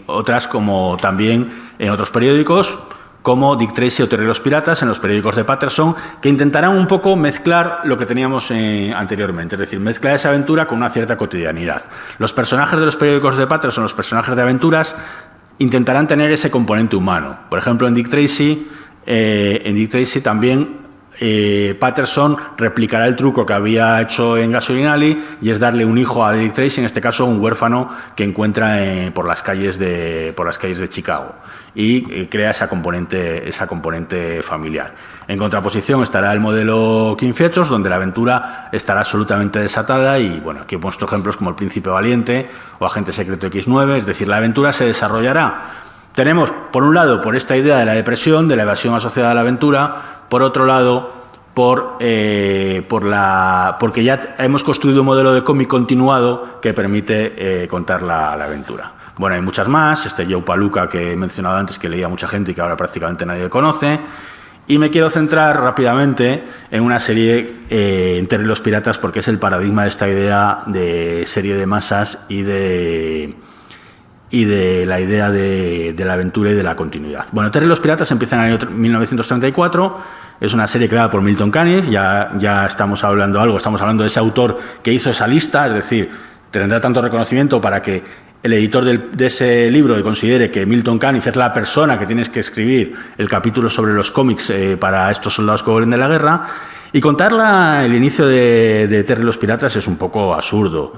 otras como también en otros periódicos, como Dick Tracy o Terry los Piratas, en los periódicos de Patterson, que intentarán un poco mezclar lo que teníamos anteriormente, es decir, mezclar esa aventura con una cierta cotidianidad. Los personajes de los periódicos de Patterson, los personajes de aventuras, intentarán tener ese componente humano. Por ejemplo, en Dick Tracy también Patterson replicará el truco que había hecho en Gasoline Alley, y es darle un hijo a Dick Tracy, en este caso un huérfano que encuentra por las calles de Chicago, y crea esa componente familiar. En contraposición estará el modelo King Features, donde la aventura estará absolutamente desatada, y bueno, aquí he puesto ejemplos como El Príncipe Valiente o Agente Secreto X9, es decir, la aventura se desarrollará. Tenemos, por un lado, por esta idea de la depresión, de la evasión asociada a la aventura; por otro lado, porque ya hemos construido un modelo de cómic continuado que permite contar la aventura. Bueno, hay muchas más. Joe Palooka, que he mencionado antes, que leía mucha gente y que ahora prácticamente nadie conoce. Y me quiero centrar rápidamente en una serie, en Terry y los Piratas, porque es el paradigma de esta idea de serie de masas y de la idea de la aventura y de la continuidad. Bueno, Terry y los Piratas empieza en el año 1934, es una serie creada por Milton Caniff, ya estamos hablando de ese autor que hizo esa lista, es decir, tendrá tanto reconocimiento para que el editor de ese libro considere que Milton Caniff es la persona que tienes que escribir el capítulo sobre los cómics para estos soldados que vuelven de la guerra. Y contar el inicio de Terry y los Piratas es un poco absurdo.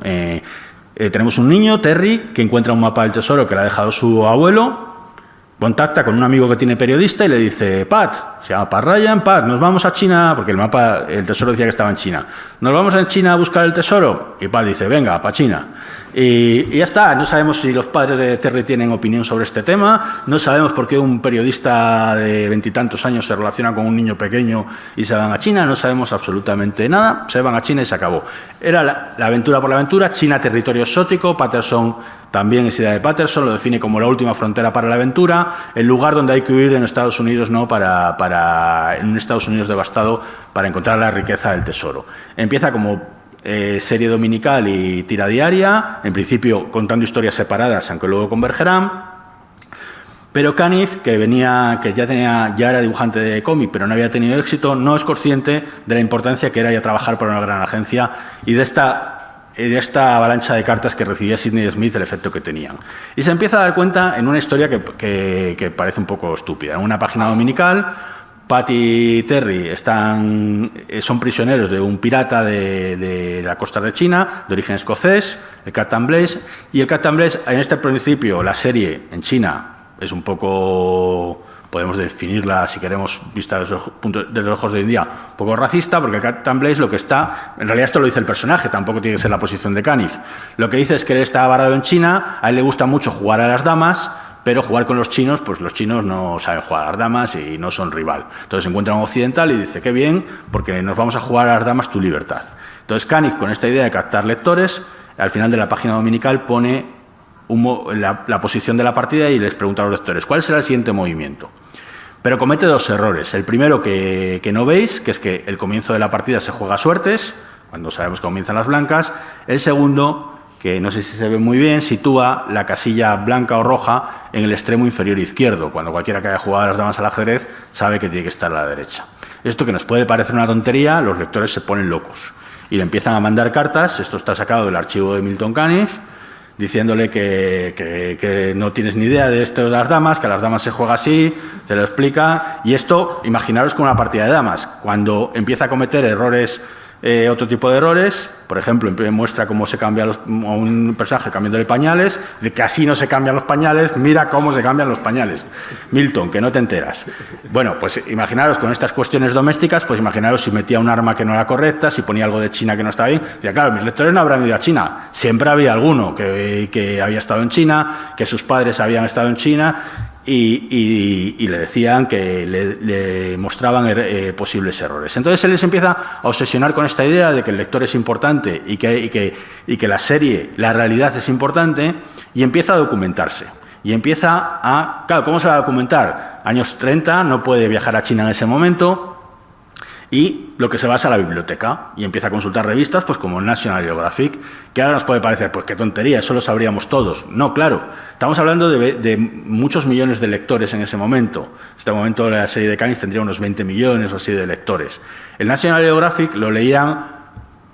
Tenemos un niño, Terry, que encuentra un mapa del tesoro que le ha dejado su abuelo, contacta con un amigo que tiene periodista y le dice: Pat, se llama Pat Ryan, Pat, nos vamos a China, porque el tesoro decía que estaba en China, nos vamos a China a buscar el tesoro. Y Pat dice: venga, para China. Y ya está. No sabemos si los padres de Terry tienen opinión sobre este tema, no sabemos por qué un periodista de 20 y tantos años se relaciona con un niño pequeño y se van a China, no sabemos absolutamente nada, se van a China y se acabó. Era la aventura por la aventura. China, territorio exótico. Patterson, también es idea de Patterson, lo define como la última frontera para la aventura, el lugar donde hay que huir en Estados Unidos, ¿no? En un Estados Unidos devastado, para encontrar la riqueza del tesoro. Empieza como serie dominical y tira diaria, en principio contando historias separadas, aunque luego convergerán. Pero Caniff, que ya era dibujante de cómic, pero no había tenido éxito, no es consciente de la importancia que era ya trabajar para una gran agencia y de esta avalancha de cartas que recibía Sidney Smith, el efecto que tenían. Y se empieza a dar cuenta en una historia que parece un poco estúpida. En una página dominical, Pat y Terry son prisioneros de un pirata de la costa de China, de origen escocés, el Captain Blaze. Y el Captain Blaze, en este principio, la serie en China es un poco, podemos definirla, si queremos, vista desde los ojos de hoy en día, un poco racista, porque el Captain Blaze lo que está, en realidad esto lo dice el personaje, tampoco tiene que ser la posición de Caniff. Lo que dice es que él está varado en China, a él le gusta mucho jugar a las damas, pero jugar con los chinos, pues los chinos no saben jugar a las damas y no son rival. Entonces se encuentra un occidental y dice: qué bien, porque nos vamos a jugar a las damas tu libertad. Entonces Caniff, con esta idea de captar lectores, al final de la página dominical pone la posición de la partida y les pregunta a los lectores: ¿cuál será el siguiente movimiento? Pero comete dos errores. El primero que no veis, que es que el comienzo de la partida se juega a suertes, cuando sabemos que comienzan las blancas. El segundo, que no sé si se ve muy bien, sitúa la casilla blanca o roja en el extremo inferior izquierdo, cuando cualquiera que haya jugado a las damas al ajedrez sabe que tiene que estar a la derecha. Esto, que nos puede parecer una tontería, los lectores se ponen locos y le empiezan a mandar cartas. Esto está sacado del archivo de Milton Caniff, diciéndole que no tienes ni idea de esto de las damas, que a las damas se juega así, se lo explica. Y esto, imaginaros con una partida de damas, cuando empieza a cometer errores, otro tipo de errores, por ejemplo, muestra cómo se cambia a un personaje cambiándole pañales, de que así no se cambian los pañales, mira cómo se cambian los pañales. Milton, que no te enteras. Bueno, pues imaginaros con estas cuestiones domésticas, pues imaginaros si metía un arma que no era correcta, si ponía algo de China que no estaba bien. Ya claro, mis lectores no habrán ido a China, siempre había alguno que había estado en China, que sus padres habían estado en China. Y le decían que le mostraban posibles errores. Entonces él se empieza a obsesionar con esta idea de que el lector es importante y que la serie, la realidad es importante, y empieza a documentarse. Y empieza claro, ¿cómo se va a documentar? Años 30, no puede viajar a China en ese momento, y lo que se basa en la biblioteca, y empieza a consultar revistas pues como National Geographic, que ahora nos puede parecer, pues qué tontería, eso lo sabríamos todos. No, claro, estamos hablando de muchos millones de lectores en ese momento. En este momento la serie de Caniff tendría unos 20 millones o así de lectores. El National Geographic lo leían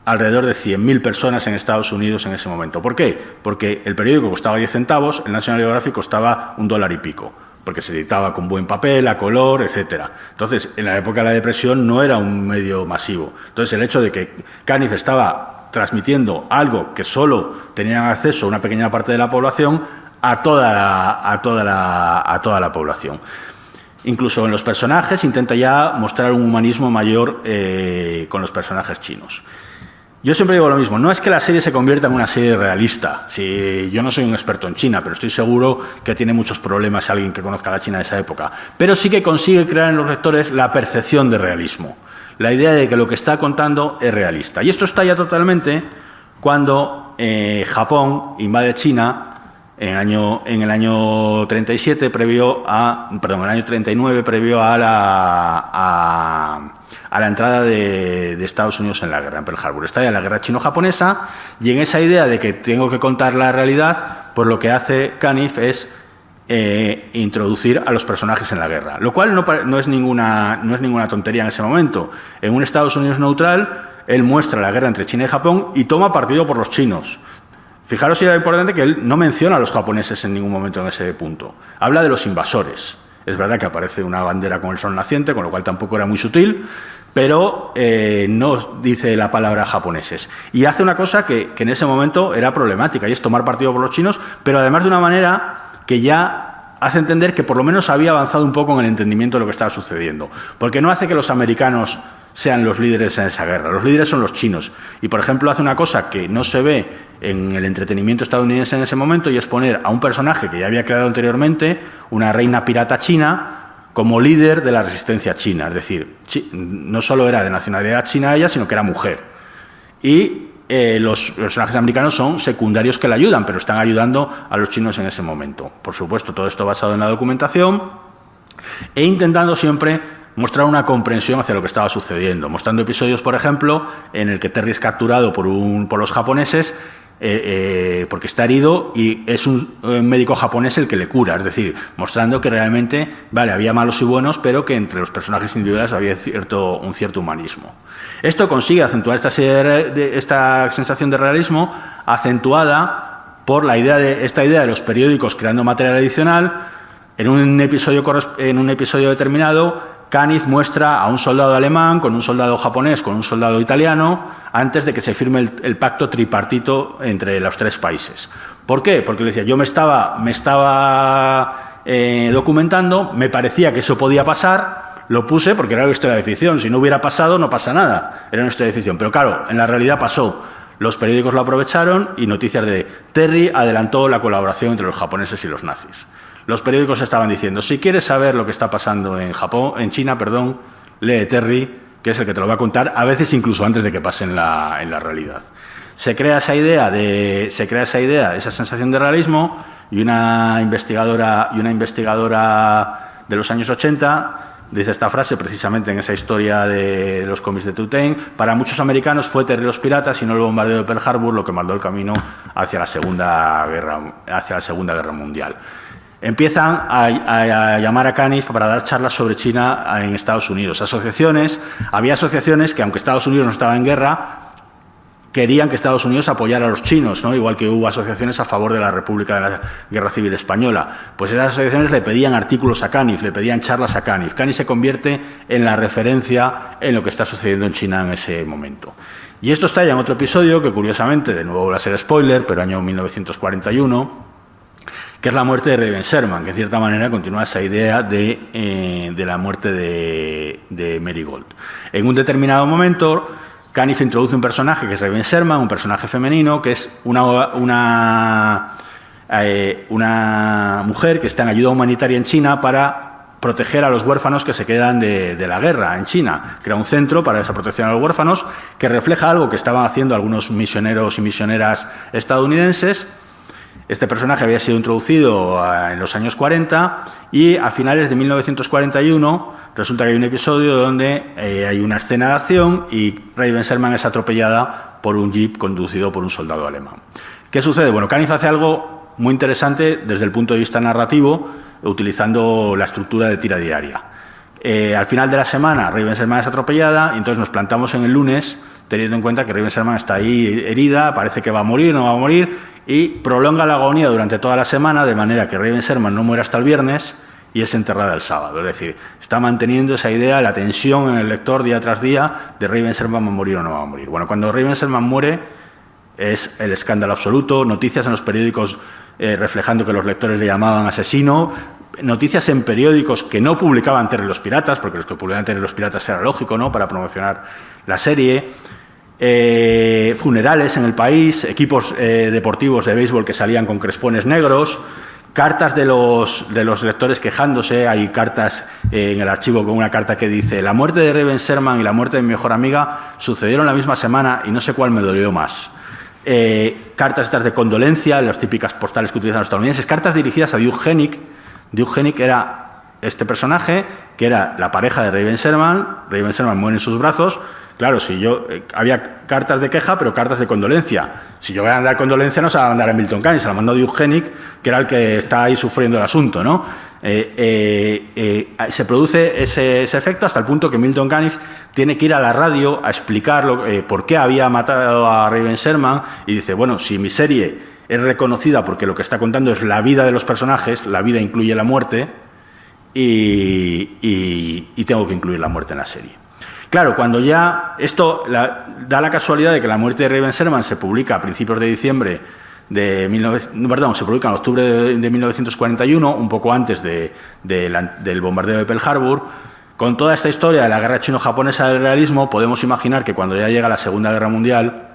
alrededor de 100.000 personas en Estados Unidos en ese momento. ¿Por qué? Porque el periódico costaba 10 centavos, el National Geographic costaba $1 y pico. porque se editaba con buen papel, a color, etcétera. Entonces, en la época de la depresión no era un medio masivo. Entonces, el hecho de que Caniff estaba transmitiendo algo que solo tenían acceso una pequeña parte de la población a toda la población. Incluso en los personajes intenta ya mostrar un humanismo mayor con los personajes chinos. Yo siempre digo lo mismo, no es que la serie se convierta en una serie realista. Si yo no soy un experto en China, pero estoy seguro que tiene muchos problemas alguien que conozca la China de esa época. Pero sí que consigue crear en los lectores la percepción de realismo. La idea de que lo que está contando es realista. Y esto estalla totalmente cuando Japón invade China en el año 37, el año 39, previo a la entrada de Estados Unidos en la guerra, en Pearl Harbor. Está ya la guerra chino-japonesa, y en esa idea de que tengo que contar la realidad, pues lo que hace Caniff es introducir a los personajes en la guerra, lo cual no es ninguna tontería en ese momento. En un Estados Unidos neutral, él muestra la guerra entre China y Japón y toma partido por los chinos. Fijaros si era importante que él no menciona a los japoneses en ningún momento en ese punto. Habla de los invasores. Es verdad que aparece una bandera con el sol naciente, con lo cual tampoco era muy sutil, pero no dice la palabra japoneses. Y hace una cosa que en ese momento era problemática, y es tomar partido por los chinos, pero además de una manera que ya hace entender que por lo menos había avanzado un poco en el entendimiento de lo que estaba sucediendo. Porque no hace que los americanos sean los líderes en esa guerra. Los líderes son los chinos. Y, por ejemplo, hace una cosa que no se ve en el entretenimiento estadounidense en ese momento, y es poner a un personaje que ya había creado anteriormente, una reina pirata china, como líder de la resistencia china. Es decir, no solo era de nacionalidad china ella, sino que era mujer. Y los personajes americanos son secundarios que la ayudan, pero están ayudando a los chinos en ese momento. Por supuesto, todo esto basado en la documentación e intentando siempre mostrar una comprensión hacia lo que estaba sucediendo, mostrando episodios, por ejemplo, en el que Terry es capturado por los japoneses porque está herido, y es un médico japonés el que le cura, es decir, mostrando que realmente, había malos y buenos, pero que entre los personajes individuales había un cierto humanismo. Esto consigue acentuar esta sensación de realismo, acentuada por esta idea de los periódicos creando material adicional. En un episodio determinado, Caniff muestra a un soldado alemán con un soldado japonés, con un soldado italiano, antes de que se firme el pacto tripartito entre los tres países. ¿Por qué? Porque le decía, yo me estaba documentando, me parecía que eso podía pasar, lo puse porque era una historia de ficción. Si no hubiera pasado, no pasa nada, era una historia de ficción. Pero claro, en la realidad pasó. Los periódicos lo aprovecharon y noticias de Terry adelantó la colaboración entre los japoneses y los nazis. Los periódicos estaban diciendo, si quieres saber lo que está pasando en China, lee Terry, que es el que te lo va a contar, a veces incluso antes de que pase en la realidad. Se crea esa idea, esa sensación de realismo, y una investigadora de los años 80 dice esta frase precisamente en esa historia de los cómics de Tutain: para muchos americanos fue Terry los piratas y no el bombardeo de Pearl Harbor lo que mandó el camino hacia la Segunda Guerra Mundial. Empiezan a llamar a Caniff para dar charlas sobre China en Estados Unidos. Había asociaciones que, aunque Estados Unidos no estaba en guerra, querían que Estados Unidos apoyara a los chinos, ¿no? Igual que hubo asociaciones a favor de la República de la Guerra Civil Española. Pues esas asociaciones le pedían artículos a Caniff, le pedían charlas a Caniff. Caniff se convierte en la referencia en lo que está sucediendo en China en ese momento. Y esto está ya en otro episodio que, curiosamente, de nuevo va a ser spoiler, pero año 1941, que es la muerte de Raven Sherman, que en cierta manera continúa esa idea de la muerte de Mary Gold. En un determinado momento, Caniff introduce un personaje que es Raven Sherman, un personaje femenino, que es una mujer que está en ayuda humanitaria en China para proteger a los huérfanos que se quedan de la guerra en China. Crea un centro para esa protección a los huérfanos, que refleja algo que estaban haciendo algunos misioneros y misioneras estadounidenses. Este personaje había sido introducido en los años 40 y a finales de 1941 resulta que hay un episodio donde hay una escena de acción y Raven Sherman es atropellada por un jeep conducido por un soldado alemán. ¿Qué sucede? Bueno, Caniff hace algo muy interesante desde el punto de vista narrativo, utilizando la estructura de tira diaria. Al final de la semana, Raven Sherman es atropellada y entonces nos plantamos en el lunes, teniendo en cuenta que Raven Sherman está ahí herida, parece que va a morir, no va a morir, y prolonga la agonía durante toda la semana, de manera que Raven Sherman no muere hasta el viernes, y es enterrada el sábado. Es decir, está manteniendo esa idea, la tensión en el lector día tras día de Raven Selman va a morir o no va a morir. Bueno, cuando Raven Selman muere es el escándalo absoluto, noticias en los periódicos reflejando que los lectores le llamaban asesino, noticias en periódicos que no publicaban Terry y los Piratas, porque los que publicaban Terry y los Piratas era lógico, ¿no?, para promocionar la serie, funerales en el país, equipos deportivos de béisbol que salían con crespones negros, cartas de los lectores quejándose. Hay cartas en el archivo con una carta que dice: la muerte de Raven Selman y la muerte de mi mejor amiga sucedieron la misma semana y no sé cuál me dolió más. Cartas estas de condolencia, las típicas postales que utilizan los estadounidenses, cartas dirigidas a Duke Hennick. Duke Hennick era este personaje que era la pareja de Raven Selman. Raven Selman muere en sus brazos. Claro, si yo había cartas de queja, pero cartas de condolencia. Si yo voy a mandar condolencia, no se la va a mandar a Milton Caniff, se la mandó a Duke Hennick, que era el que está ahí sufriendo el asunto, ¿no? Se produce ese efecto hasta el punto que Milton Caniff tiene que ir a la radio a explicar por qué había matado a Raven Selman, y dice: bueno, si mi serie es reconocida porque lo que está contando es la vida de los personajes, la vida incluye la muerte, y tengo que incluir la muerte en la serie. Claro, cuando ya esto da la casualidad de que la muerte de Raven Selman se publica a principios de diciembre se publica en octubre de 1941, un poco antes del bombardeo de Pearl Harbor. Con toda esta historia de la guerra chino-japonesa del realismo, podemos imaginar que cuando ya llega la Segunda Guerra Mundial,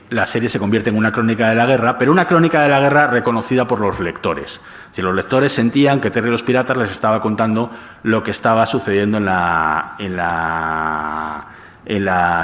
la serie se convierte en una crónica de la guerra, pero una crónica de la guerra reconocida por los lectores. Si los lectores sentían que Terry y los Piratas les estaba contando lo que estaba sucediendo en la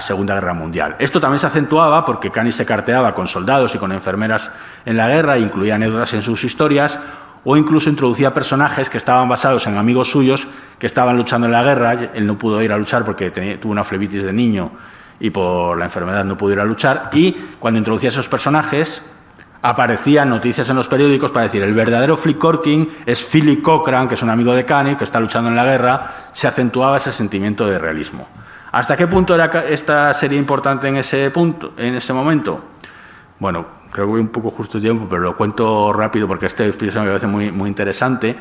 Segunda Guerra Mundial. Esto también se acentuaba porque Caniff se carteaba con soldados y con enfermeras en la guerra, incluía anécdotas en sus historias, o incluso introducía personajes que estaban basados en amigos suyos que estaban luchando en la guerra. Él no pudo ir a luchar porque tuvo una flebitis de niño y por la enfermedad no pudo ir a luchar, y cuando introducía esos personajes aparecían noticias en los periódicos para decir: el verdadero Flick Corking es Philip Cochran, que es un amigo de Caniff, que está luchando en la guerra. Se acentuaba ese sentimiento de realismo. ¿Hasta qué punto era esta serie importante en ese momento? Bueno, creo que voy un poco justo de tiempo, pero lo cuento rápido porque esta explicación me parece muy, muy interesante.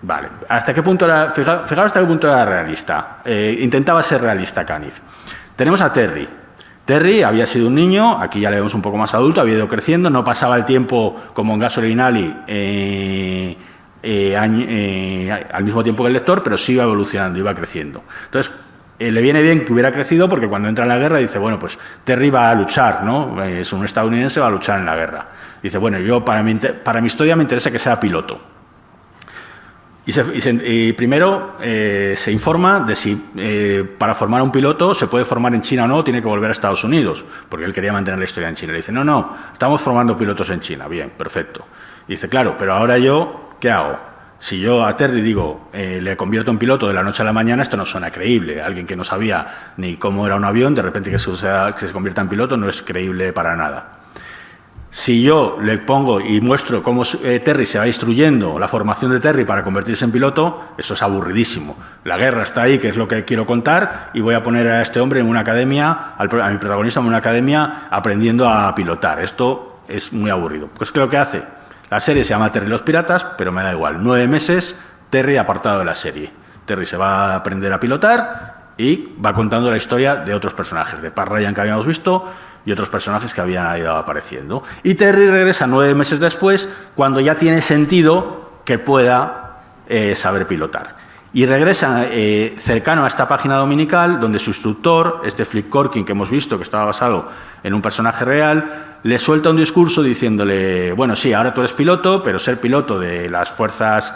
Vale. ¿Hasta qué punto era? Fijaros hasta qué punto era realista. Intentaba ser realista Caniff. Tenemos a Terry. Terry había sido un niño, aquí ya le vemos un poco más adulto, había ido creciendo, no pasaba el tiempo como en Gasoline Alley al mismo tiempo que el lector, pero sí iba evolucionando, iba creciendo. Entonces, le viene bien que hubiera crecido porque cuando entra en la guerra dice: bueno, pues Terry va a luchar, ¿no? Es un estadounidense, va a luchar en la guerra. Dice: bueno, yo para mi historia me interesa que sea piloto. Y primero se informa de si para formar a un piloto se puede formar en China o no, tiene que volver a Estados Unidos, porque él quería mantener la historia en China. Le dice: no, estamos formando pilotos en China. Bien, perfecto. Y dice: claro, pero ahora yo, ¿qué hago? Si yo a Terry digo, le convierto en piloto de la noche a la mañana, esto no suena creíble. Alguien que no sabía ni cómo era un avión, de repente que se convierta en piloto, no es creíble para nada. Si yo le pongo y muestro cómo Terry se va instruyendo, la formación de Terry para convertirse en piloto, eso es aburridísimo. La guerra está ahí, que es lo que quiero contar, y voy a poner a este hombre en una academia, a mi protagonista en una academia, aprendiendo a pilotar. Esto es muy aburrido. Pues ¿qué es lo que hace? La serie se llama Terry y los Piratas, pero me da igual. 9 meses, Terry apartado de la serie. Terry se va a aprender a pilotar y va contando la historia de otros personajes, de Pat Ryan, que habíamos visto, y otros personajes que habían ido apareciendo. Y Terry regresa 9 meses después, cuando ya tiene sentido que pueda saber pilotar. Y regresa cercano a esta página dominical, donde su instructor, este Flick Corking que hemos visto, que estaba basado en un personaje real, le suelta un discurso diciéndole: bueno, sí, ahora tú eres piloto, pero ser piloto de las fuerzas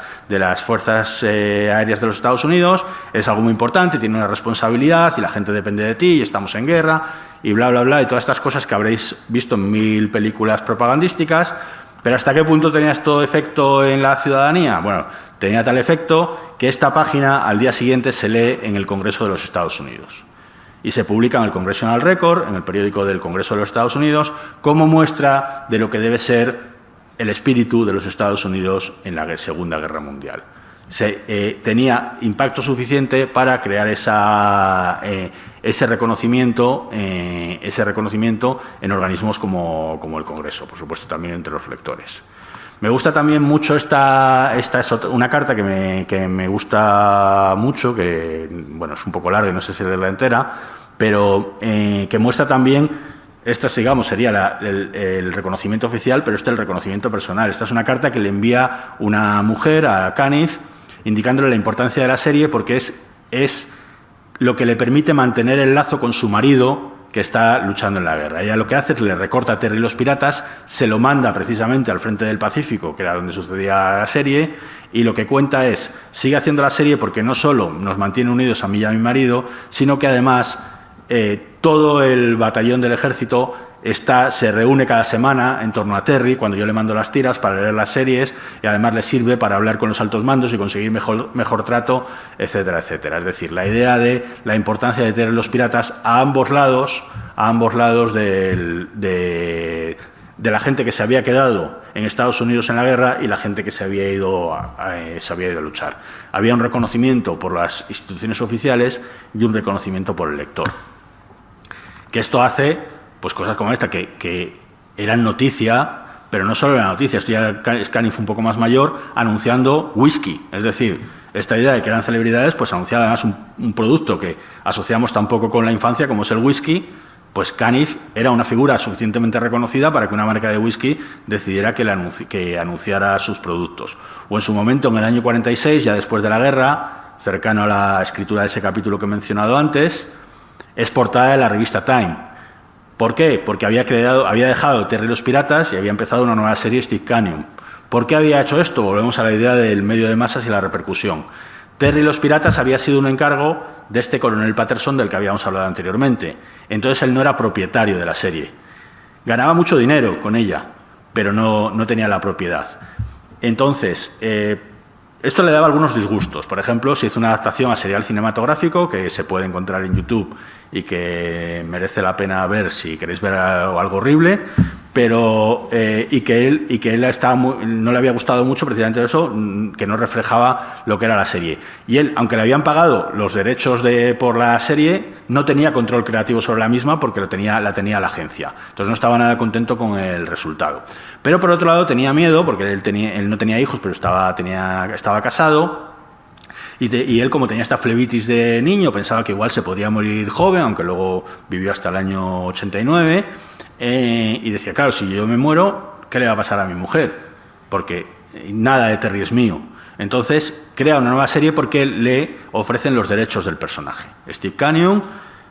aéreas de los Estados Unidos es algo muy importante, tiene una responsabilidad y la gente depende de ti y estamos en guerra y bla, bla, bla, y todas estas cosas que habréis visto en 1000 películas propagandísticas. Pero ¿hasta qué punto tenía esto efecto en la ciudadanía? Bueno, tenía tal efecto que esta página al día siguiente se lee en el Congreso de los Estados Unidos. Y se publica en el Congressional Record, en el periódico del Congreso de los Estados Unidos, como muestra de lo que debe ser el espíritu de los Estados Unidos en la Segunda Guerra Mundial. Tenía impacto suficiente para crear ese reconocimiento en organismos como el Congreso, por supuesto también entre los lectores. Me gusta también mucho esta es una carta que me gusta mucho, que bueno, es un poco larga y no sé si leerla entera, pero que muestra también, esta digamos sería el reconocimiento oficial, pero este es el reconocimiento personal. Esta es una carta que le envía una mujer a Caniff indicándole la importancia de la serie porque es lo que le permite mantener el lazo con su marido que está luchando en la guerra. Ella lo que hace es le recorta a Terry y los piratas, se lo manda precisamente al frente del Pacífico, que era donde sucedía la serie, y lo que cuenta es, sigue haciendo la serie porque no solo nos mantiene unidos a mí y a mi marido, sino que además todo el batallón del ejército se reúne cada semana en torno a Terry cuando yo le mando las tiras para leer las series y además le sirve para hablar con los altos mandos y conseguir mejor trato, etcétera, etcétera. Es decir, la idea de la importancia de tener los piratas a ambos lados de la gente que se había quedado en Estados Unidos en la guerra y la gente que se había ido a luchar. Había un reconocimiento por las instituciones oficiales y un reconocimiento por el lector. Que esto hace pues cosas como esta, que eran noticia, pero no solo era noticia, esto ya es Caniff un poco más mayor, anunciando whisky. Es decir, esta idea de que eran celebridades, pues anunciaba además un producto que asociamos tan poco con la infancia como es el whisky, pues Caniff era una figura suficientemente reconocida para que una marca de whisky decidiera que anunciara sus productos. O en su momento, en el año 46, ya después de la guerra, cercano a la escritura de ese capítulo que he mencionado antes, es portada de la revista Time. ¿Por qué? Porque había dejado Terry y los piratas y había empezado una nueva serie, Steve Canyon. ¿Por qué había hecho esto? Volvemos a la idea del medio de masas y la repercusión. Terry y los piratas había sido un encargo de este coronel Patterson del que habíamos hablado anteriormente. Entonces él no era propietario de la serie. Ganaba mucho dinero con ella, pero no tenía la propiedad. Entonces, esto le daba algunos disgustos. Por ejemplo, se hizo una adaptación a serial cinematográfico que se puede encontrar en YouTube y que merece la pena ver si queréis ver algo horrible, pero y que él no le había gustado mucho precisamente eso, que no reflejaba lo que era la serie. Y él, aunque le habían pagado los derechos por la serie, no tenía control creativo sobre la misma porque la tenía la agencia. Entonces no estaba nada contento con el resultado. Pero por otro lado tenía miedo, porque él no tenía hijos, pero estaba casado. Y él, como tenía esta flebitis de niño, pensaba que igual se podría morir joven, aunque luego vivió hasta el año 89, y decía, claro, si yo me muero, ¿qué le va a pasar a mi mujer? Porque nada de Terry es mío. Entonces crea una nueva serie porque le ofrecen los derechos del personaje. Steve Canyon,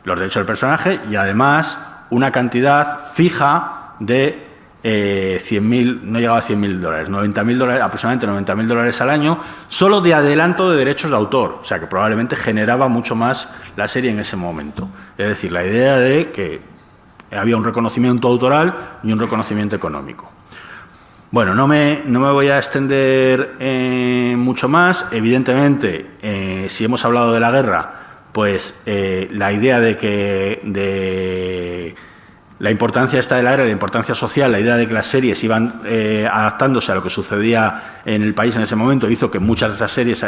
los derechos del personaje y además una cantidad fija de 100.000, no llegaba a $100.000, $90.000, aproximadamente $90.000 al año, solo de adelanto de derechos de autor, o sea que probablemente generaba mucho más la serie en ese momento. Es decir, la idea de que había un reconocimiento autoral y un reconocimiento económico. Bueno, no me voy a extender mucho más. Evidentemente, si hemos hablado de la guerra, pues la idea de la importancia esta de la guerra, la importancia social, la idea de que las series iban adaptándose a lo que sucedía en el país en ese momento, hizo que muchas de esas series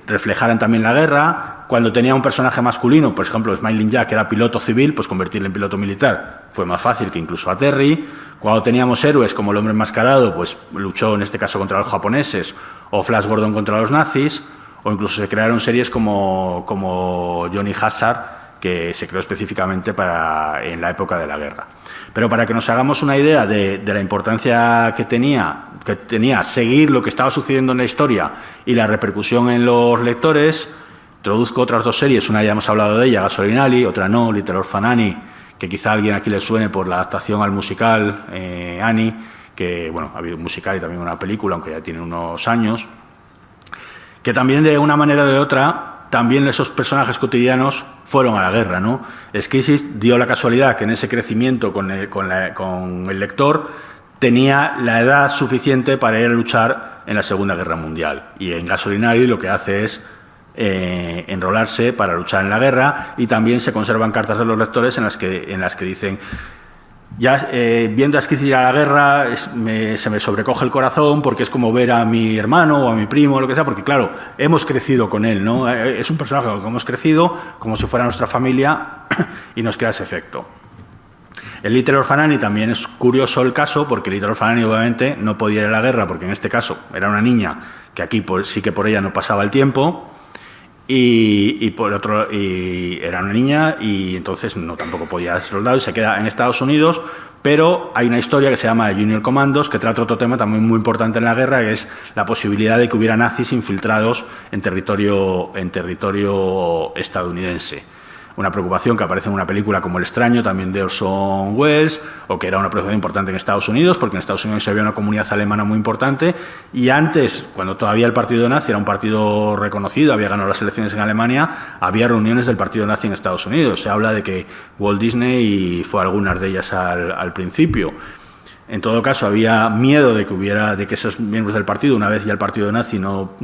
reflejaran también la guerra. Cuando tenía un personaje masculino, por ejemplo, Smiling Jack, que era piloto civil, pues convertirle en piloto militar fue más fácil que incluso a Terry. Cuando teníamos héroes como el hombre enmascarado, pues luchó en este caso contra los japoneses, o Flash Gordon contra los nazis, o incluso se crearon series como Johnny Hazard, que se creó específicamente en la época de la guerra. Pero para que nos hagamos una idea de la importancia que tenía seguir lo que estaba sucediendo en la historia y la repercusión en los lectores, introduzco otras dos series. Una ya hemos hablado de ella, Gasoline Alley, otra no, Little Orphan Annie, que quizá a alguien aquí le suene por la adaptación al musical Annie, que bueno, ha habido un musical y también una película, aunque ya tiene unos años, que también de una manera o de otra, también esos personajes cotidianos fueron a la guerra, ¿no? Esquisís dio la casualidad que en ese crecimiento con el lector tenía la edad suficiente para ir a luchar en la Segunda Guerra Mundial. Y en Gasoline Alley lo que hace es enrolarse para luchar en la guerra, y también se conservan cartas de los lectores en las que dicen: ya viendo a Esquisís ir a la guerra se me sobrecoge el corazón porque es como ver a mi hermano o a mi primo o lo que sea, porque claro, hemos crecido con él, ¿no? Es un personaje con el que hemos crecido como si fuera nuestra familia y nos queda ese efecto. El Little Orphan Annie también es curioso el caso, porque Little Orphan Annie obviamente no podía ir a la guerra, porque en este caso era una niña, que aquí sí que por ella no pasaba el tiempo, y por otro, y era una niña y entonces no tampoco podía ser soldado y se queda en Estados Unidos, pero hay una historia que se llama Junior Commandos que trata otro tema también muy importante en la guerra, que es la posibilidad de que hubiera nazis infiltrados en territorio estadounidense. Una preocupación que aparece en una película como El extraño, también de Orson Welles, o que era una preocupación importante en Estados Unidos, porque en Estados Unidos había una comunidad alemana muy importante, y antes, cuando todavía el partido nazi era un partido reconocido, había ganado las elecciones en Alemania, había reuniones del partido nazi en Estados Unidos. Se habla de que Walt Disney fue a algunas de ellas al principio. En todo caso, había miedo de que esos miembros del partido, una vez ya el partido nazi no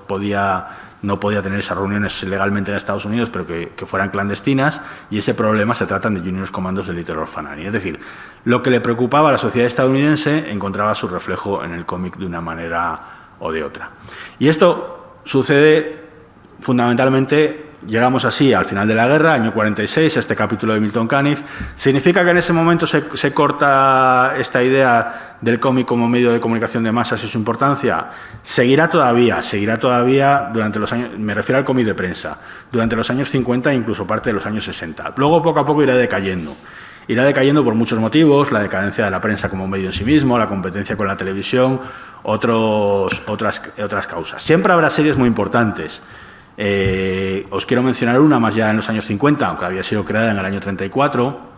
podía tener esas reuniones legalmente en Estados Unidos, pero que fueran clandestinas, y ese problema se tratan de Junior Commandos de Little Orphan Annie. Es decir, lo que le preocupaba a la sociedad estadounidense encontraba su reflejo en el cómic de una manera o de otra. Y esto sucede fundamentalmente, llegamos así al final de la guerra, año 46, este capítulo de Milton Caniff. ¿Significa que en ese momento se corta esta idea del cómic como medio de comunicación de masas y su importancia? Seguirá todavía durante los años, me refiero al cómic de prensa, durante los años 50 e incluso parte de los años 60. Luego, poco a poco, irá decayendo. Irá decayendo por muchos motivos: la decadencia de la prensa como medio en sí mismo, la competencia con la televisión, otras causas. Siempre habrá series muy importantes. Os quiero mencionar una más ya en los años 50, aunque había sido creada en el año 34,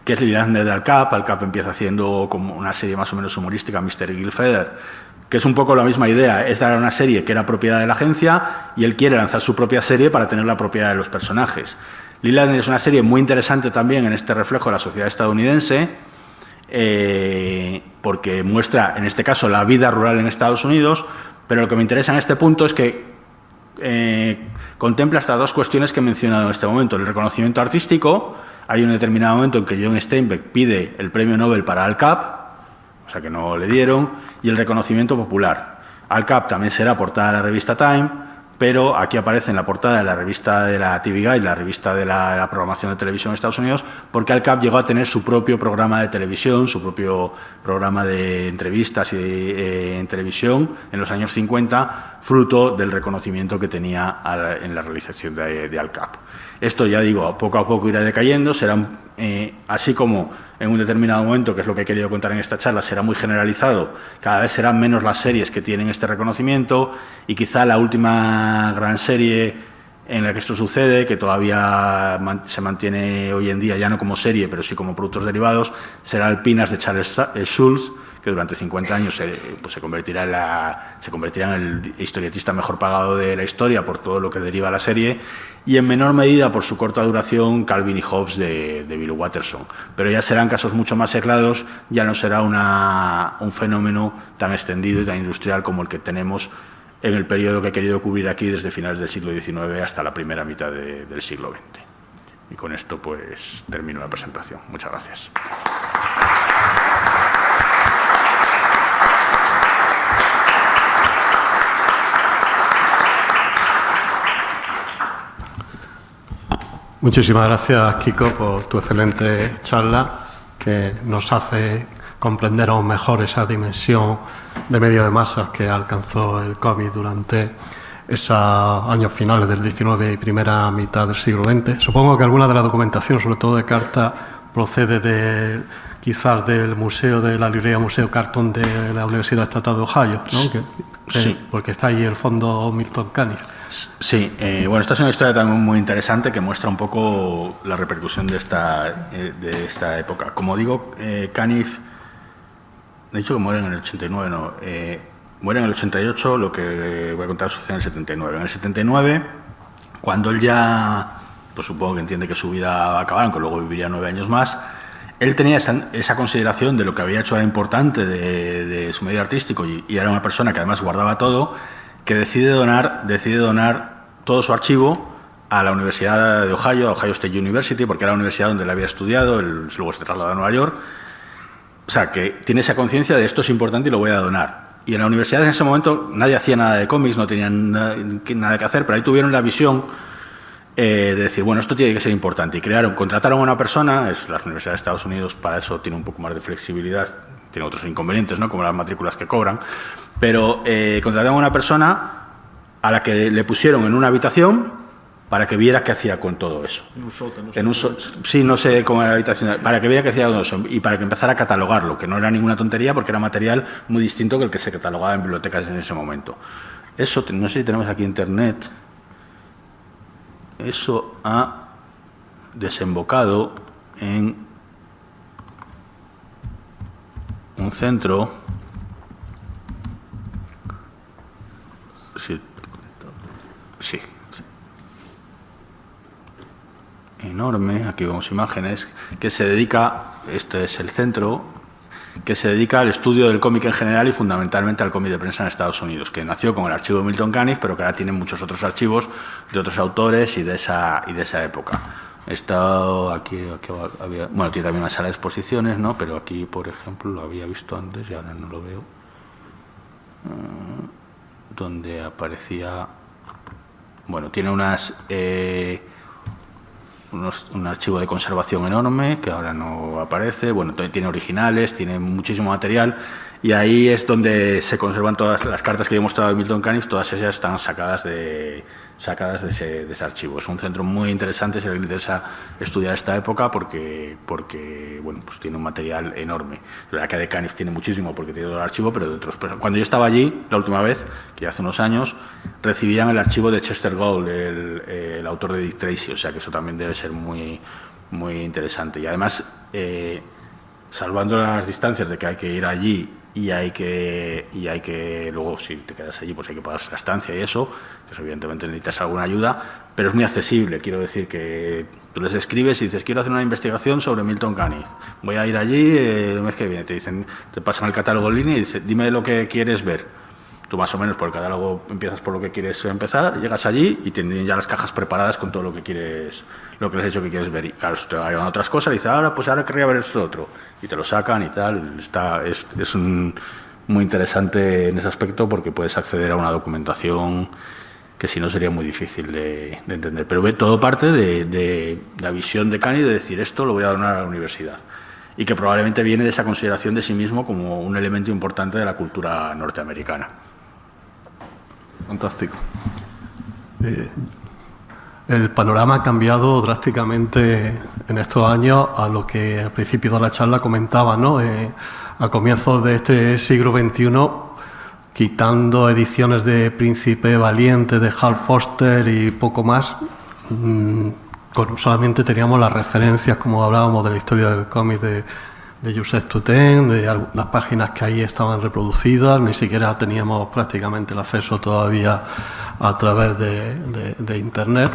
que es Lilander de Al Cap. Al Cap empieza haciendo como una serie más o menos humorística, Mr. Gilfeder, que es un poco la misma idea. Esta era una serie que era propiedad de la agencia y él quiere lanzar su propia serie para tener la propiedad de los personajes. Lilander es una serie muy interesante también en este reflejo de la sociedad estadounidense, porque muestra, en este caso, la vida rural en Estados Unidos, pero lo que me interesa en este punto es que contempla estas dos cuestiones que he mencionado en este momento: el reconocimiento artístico. Hay un determinado momento en que John Steinbeck pide el premio Nobel para Al Cap, o sea que no le dieron, y el reconocimiento popular. Al Cap también será portada de la revista Time, pero aquí aparece en la portada de la revista de la TV Guide, la revista de la programación de televisión en Estados Unidos, porque Al Cap llegó a tener su propio programa de televisión, su propio programa de entrevistas en televisión en los años 50, fruto del reconocimiento que tenía en la realización de Al Cap. Esto, ya digo, poco a poco irá decayendo, serán, así como en un determinado momento, que es lo que he querido contar en esta charla, será muy generalizado, cada vez serán menos las series que tienen este reconocimiento, y quizá la última gran serie en la que esto sucede, que todavía se mantiene hoy en día, ya no como serie, pero sí como productos derivados, será Alpinas de Charles Schulz, que durante 50 años se convertirá en el historietista mejor pagado de la historia por todo lo que deriva la serie, y en menor medida por su corta duración Calvin y Hobbes de Bill Watterson. Pero ya serán casos mucho más aislados, ya no será un fenómeno tan extendido y tan industrial como el que tenemos en el periodo que he querido cubrir aquí, desde finales del siglo XIX hasta la primera mitad del siglo XX. Y con esto pues termino la presentación. Muchas gracias. Muchísimas gracias, Kiko, por tu excelente charla, que nos hace comprender aún mejor esa dimensión de medio de masas que alcanzó el cómic durante esos años finales del XIX y primera mitad del siglo XX. Supongo que alguna de la documentación, sobre todo de carta, procede quizás del museo, de la librería Museo Carton de la Universidad Estatal de Ohio, ¿no? Sí. Porque está ahí el fondo Milton Caniff. Sí, bueno, esta es una historia también muy interesante que muestra un poco la repercusión de esta época. Como digo, Caniff, he dicho que muere en el 89, no, muere en el 88, lo que voy a contar sucede en el 79. En el 79, cuando él ya, pues supongo que entiende que su vida va a acabar, aunque luego viviría 9 años más, él tenía esa consideración de lo que había hecho era importante de su medio artístico, y era una persona que además guardaba todo, que decide donar todo su archivo a la Universidad de Ohio, a Ohio State University, porque era la universidad donde él había estudiado, él luego se trasladó a Nueva York. O sea, que tiene esa conciencia de esto es importante y lo voy a donar. Y en la universidad en ese momento nadie hacía nada de cómics, no tenían nada que hacer, pero ahí tuvieron la visión de decir, bueno, esto tiene que ser importante. Y contrataron a una persona, las universidades de Estados Unidos para eso tienen un poco más de flexibilidad, tienen otros inconvenientes, ¿no?, como las matrículas que cobran, pero contrataron a una persona a la que le pusieron en una habitación para que viera qué hacía con todo eso. Sí, no sé cómo era la habitación, para que viera qué hacía con eso y para que empezara a catalogarlo, que no era ninguna tontería porque era material muy distinto que el que se catalogaba en bibliotecas en ese momento. Eso, no sé si tenemos aquí internet. Eso ha desembocado en un centro sí, enorme, aquí vemos imágenes, que se dedica, este es el centro, que se dedica al estudio del cómic en general y fundamentalmente al cómic de prensa en Estados Unidos, que nació con el archivo de Milton Caniff, pero que ahora tiene muchos otros archivos de otros autores y de esa época. Aquí había, bueno, tiene también una sala de exposiciones, ¿no?, pero aquí, por ejemplo, lo había visto antes y ahora no lo veo, donde aparecía, bueno, tiene un archivo de conservación enorme que ahora no aparece, bueno, tiene originales, tiene muchísimo material y ahí es donde se conservan todas las cartas que he mostrado de Milton Caniff, todas ellas están sacadas de ese archivo. Es un centro muy interesante si le interesa estudiar esta época porque bueno, pues tiene un material enorme. La verdad que de Caniff tiene muchísimo porque tiene todo el archivo, pero de otros. Cuando yo estaba allí, la última vez, que hace unos años, recibían el archivo de Chester Gould, el autor de Dick Tracy, o sea que eso también debe ser muy, muy interesante. Y además, salvando las distancias de que hay que ir allí y hay que luego, si te quedas allí, pues hay que pagarse la estancia y eso evidentemente necesitas alguna ayuda, pero es muy accesible. Quiero decir que tú les escribes y dices, quiero hacer una investigación sobre Milton Caniff, voy a ir allí el mes que viene, te pasan el catálogo en línea y dicen, dime lo que quieres ver. Tú más o menos por el catálogo empiezas por lo que quieres empezar, llegas allí y tienen ya las cajas preparadas con todo lo que quieres, lo que les has dicho que quieres ver. Y claro, te van otras cosas y dices, ahora querría ver esto otro. Y te lo sacan y tal. Es muy interesante en ese aspecto porque puedes acceder a una documentación que si no sería muy difícil de entender. Pero todo parte de la visión de Caniff de decir, esto lo voy a donar a la universidad. Y que probablemente viene de esa consideración de sí mismo como un elemento importante de la cultura norteamericana. Fantástico. El panorama ha cambiado drásticamente en estos años a lo que al principio de la charla comentaba, ¿no? A comienzos de este siglo XXI, quitando ediciones de Príncipe Valiente, de Hal Foster y poco más, solamente teníamos las referencias, como hablábamos, de la historia del cómic de Joseph Tutain, de las páginas que ahí estaban reproducidas, ni siquiera teníamos prácticamente el acceso todavía a través de Internet.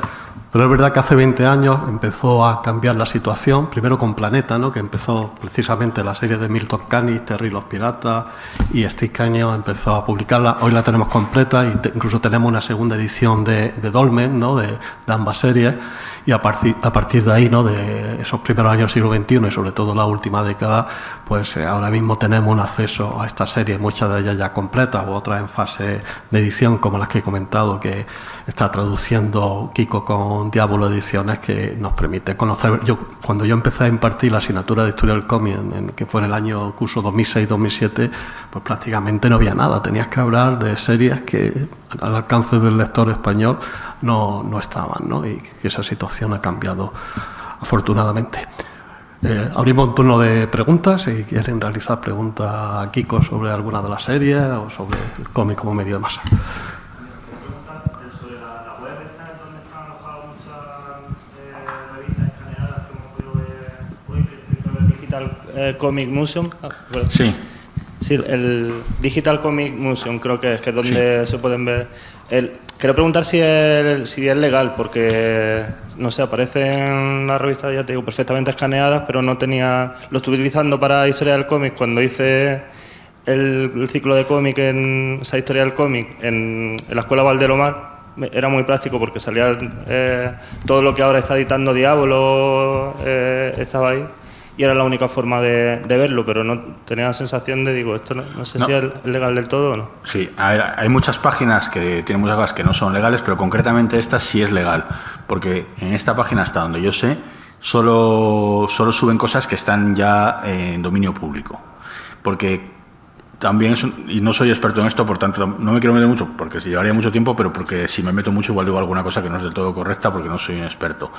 Pero es verdad que hace 20 años empezó a cambiar la situación, primero con Planeta, ¿no?, que empezó precisamente la serie de Milton Caniff, Terry y los Piratas, y Steve Canyon empezó a publicarla. Hoy la tenemos completa y incluso tenemos una segunda edición de Dolmen, ¿no?, de ambas series. Y a partir de ahí, ¿no?, de esos primeros años del siglo XXI y sobre todo la última década, pues ahora mismo tenemos un acceso a estas series, muchas de ellas ya completas o otras en fase de edición, como las que he comentado, que está traduciendo Kiko con Diablo Ediciones, que nos permite conocer. Cuando yo empecé a impartir la asignatura de Historia del Cómic, que fue en el año curso 2006-2007, pues prácticamente no había nada. Tenías que hablar de series que al alcance del lector español no estaban, ¿no? Y esa situación ha cambiado afortunadamente. Abrimos un turno de preguntas. Si quieren realizar preguntas a Kiko sobre alguna de las series o sobre el cómic como medio de masa. Sobre la web esta, donde están alojadas muchas revistas escaneadas que hemos podido ver hoy, que el Digital Comic Museum. Sí. Sí, el Digital Comic Museum creo que es donde se pueden ver. Quiero preguntar si es legal, porque, no sé, aparecen las revistas, ya te digo, perfectamente escaneadas, pero no tenía... Lo estuve utilizando para Historia del Cómic cuando hice el ciclo de cómic, esa Historia del Cómic, en la Escuela Valdelomar. Era muy práctico porque salía todo lo que ahora está editando Diablo, estaba ahí. Y era la única forma de verlo, pero no tenía la sensación de, esto no sé si es legal del todo o no. Sí, hay muchas páginas que tienen muchas cosas que no son legales, pero concretamente esta sí es legal, porque en esta página, hasta donde yo sé, solo suben cosas que están ya en dominio público. Porque también, y no soy experto en esto, por tanto, no me quiero meter mucho, porque se llevaría mucho tiempo, pero porque si me meto mucho igual digo alguna cosa que no es del todo correcta, porque no soy un experto.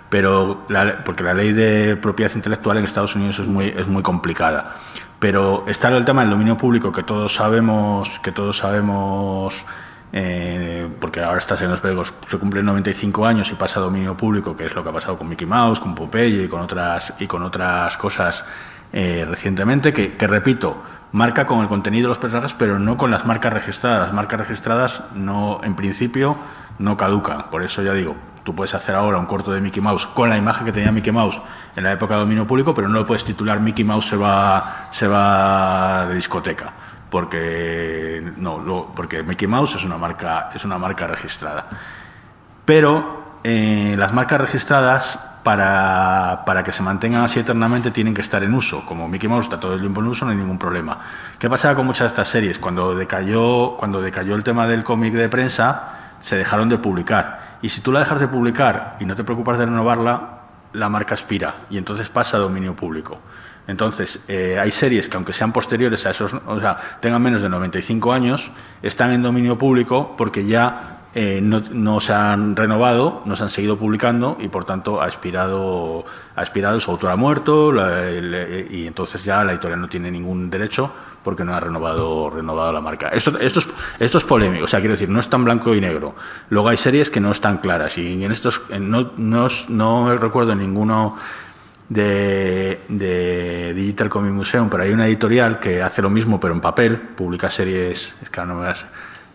Pero porque la ley de propiedad intelectual en Estados Unidos es muy complicada. Pero está el tema del dominio público, que todos sabemos, porque ahora está en los periódicos, se cumplen 95 años y pasa a dominio público, que es lo que ha pasado con Mickey Mouse, con Popeye y con otras cosas recientemente, que repito, marca con el contenido de los personajes, pero no con las marcas registradas. Las marcas registradas no, en principio, no caducan. Por eso ya digo, tú puedes hacer ahora un corto de Mickey Mouse con la imagen que tenía Mickey Mouse en la época de dominio público, pero no lo puedes titular Mickey Mouse se va de discoteca, porque Mickey Mouse es una marca registrada. Pero las marcas registradas, para que se mantengan así eternamente, tienen que estar en uso. Como Mickey Mouse está todo el tiempo en uso, no hay ningún problema. ¿Qué pasaba con muchas de estas series? Cuando decayó el tema del cómic de prensa, se dejaron de publicar. Y si tú la dejas de publicar y no te preocupas de renovarla, la marca expira y entonces pasa a dominio público. Entonces, hay series que, aunque sean posteriores a esos, o sea, tengan menos de 95 años, están en dominio público porque ya no se han renovado, no se han seguido publicando y, por tanto, ha expirado, su autor ha muerto y entonces ya la editorial no tiene ningún derecho porque no ha renovado la marca. Esto es polémico, o sea, quiero decir, no es tan blanco y negro. Luego hay series que no están claras y en estos no recuerdo ninguno de Digital Comic Museum, pero hay una editorial que hace lo mismo pero en papel, publica series, es que ahora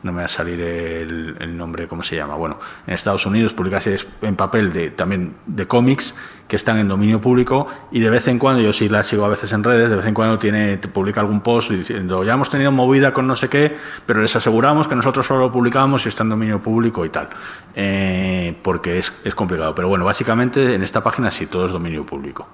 no me va a salir el nombre, ¿cómo se llama? Bueno, en Estados Unidos publica series en papel también de cómics que están en dominio público y de vez en cuando, yo sí las sigo a veces en redes, de vez en cuando te publica algún post diciendo ya hemos tenido movida con no sé qué, pero les aseguramos que nosotros solo lo publicamos si está en dominio público y tal, porque es complicado. Pero bueno, básicamente en esta página sí, todo es dominio público.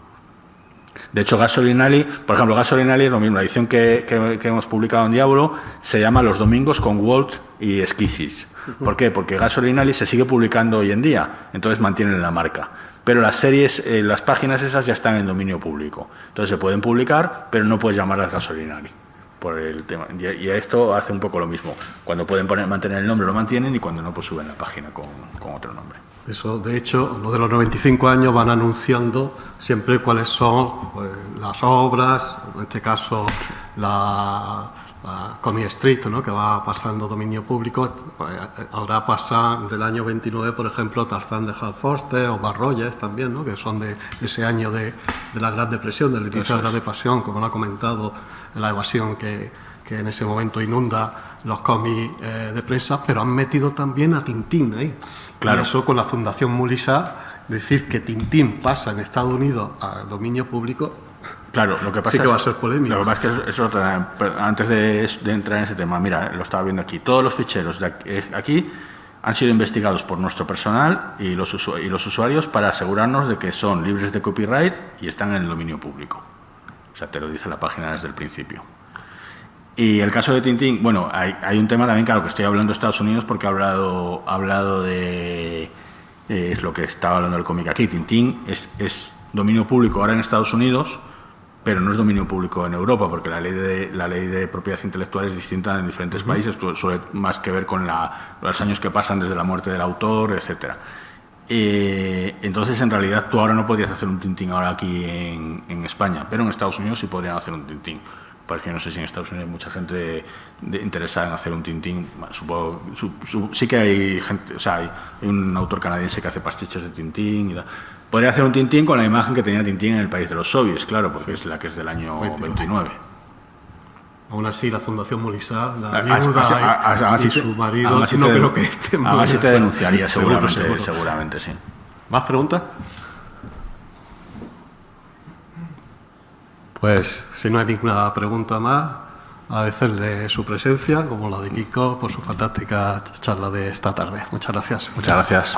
De hecho, Gasoline Alley, por ejemplo, Gasoline Alley es lo mismo. La edición que hemos publicado en Diablo se llama Los Domingos con Walt y Esquizis. ¿Por qué? Porque Gasoline Alley se sigue publicando hoy en día, entonces mantienen la marca. Pero las series, las páginas esas ya están en dominio público. Entonces se pueden publicar, pero no puedes llamarlas Gasoline Alley por el tema. Y esto hace un poco lo mismo. Cuando pueden mantener el nombre lo mantienen y cuando no, pues suben la página con otro nombre. Eso, de hecho, lo de los 95 años van anunciando siempre cuáles son las obras, en este caso la Comic Street, ¿no?, que va pasando dominio público. Ahora pasa del año 29, por ejemplo, Tarzán de Hal Foster o Bart Rogers también, ¿no?, que son de ese año de la Gran Depresión, del inicio de la Gran Depresión, como lo ha comentado, la evasión que en ese momento inunda los cómics de prensa, pero han metido también a Tintín ahí. Claro. Y eso con la Fundación Mulisar, decir que Tintín pasa en Estados Unidos a dominio público, claro, lo que pasa sí que va a ser polémico. Lo que pasa es que antes de entrar en ese tema, mira, lo estaba viendo aquí, todos los ficheros de aquí han sido investigados por nuestro personal y los usuarios para asegurarnos de que son libres de copyright y están en el dominio público. O sea, te lo dice la página desde el principio. Y el caso de Tintín, bueno, hay un tema también, claro, que estoy hablando de Estados Unidos porque he hablado de... es lo que estaba hablando del cómic aquí. Tintín es dominio público ahora en Estados Unidos, pero no es dominio público en Europa, porque la ley de propiedad intelectual es distinta en diferentes países, suele más que ver con los años que pasan desde la muerte del autor, etcétera. Entonces, en realidad, tú ahora no podrías hacer un Tintín ahora aquí en España, pero en Estados Unidos sí podrían hacer un Tintín. Porque no sé si en Estados Unidos hay mucha gente interesada en hacer un Tintín. Supongo, sí que hay gente, o sea, hay un autor canadiense que hace pastiches de Tintín y tal. Podría hacer un Tintín con la imagen que tenía Tintín en el país de los soviets, claro, porque es la que es del año 29. Aún así, la Fundación Mulisar, la viuda y su marido, no creo que estén. Aún así te denunciaría, seguramente, sí. ¿Más preguntas? Pues, si no hay ninguna pregunta más, agradecerle su presencia, como la de Kiko, por su fantástica charla de esta tarde. Muchas gracias. Muchas gracias.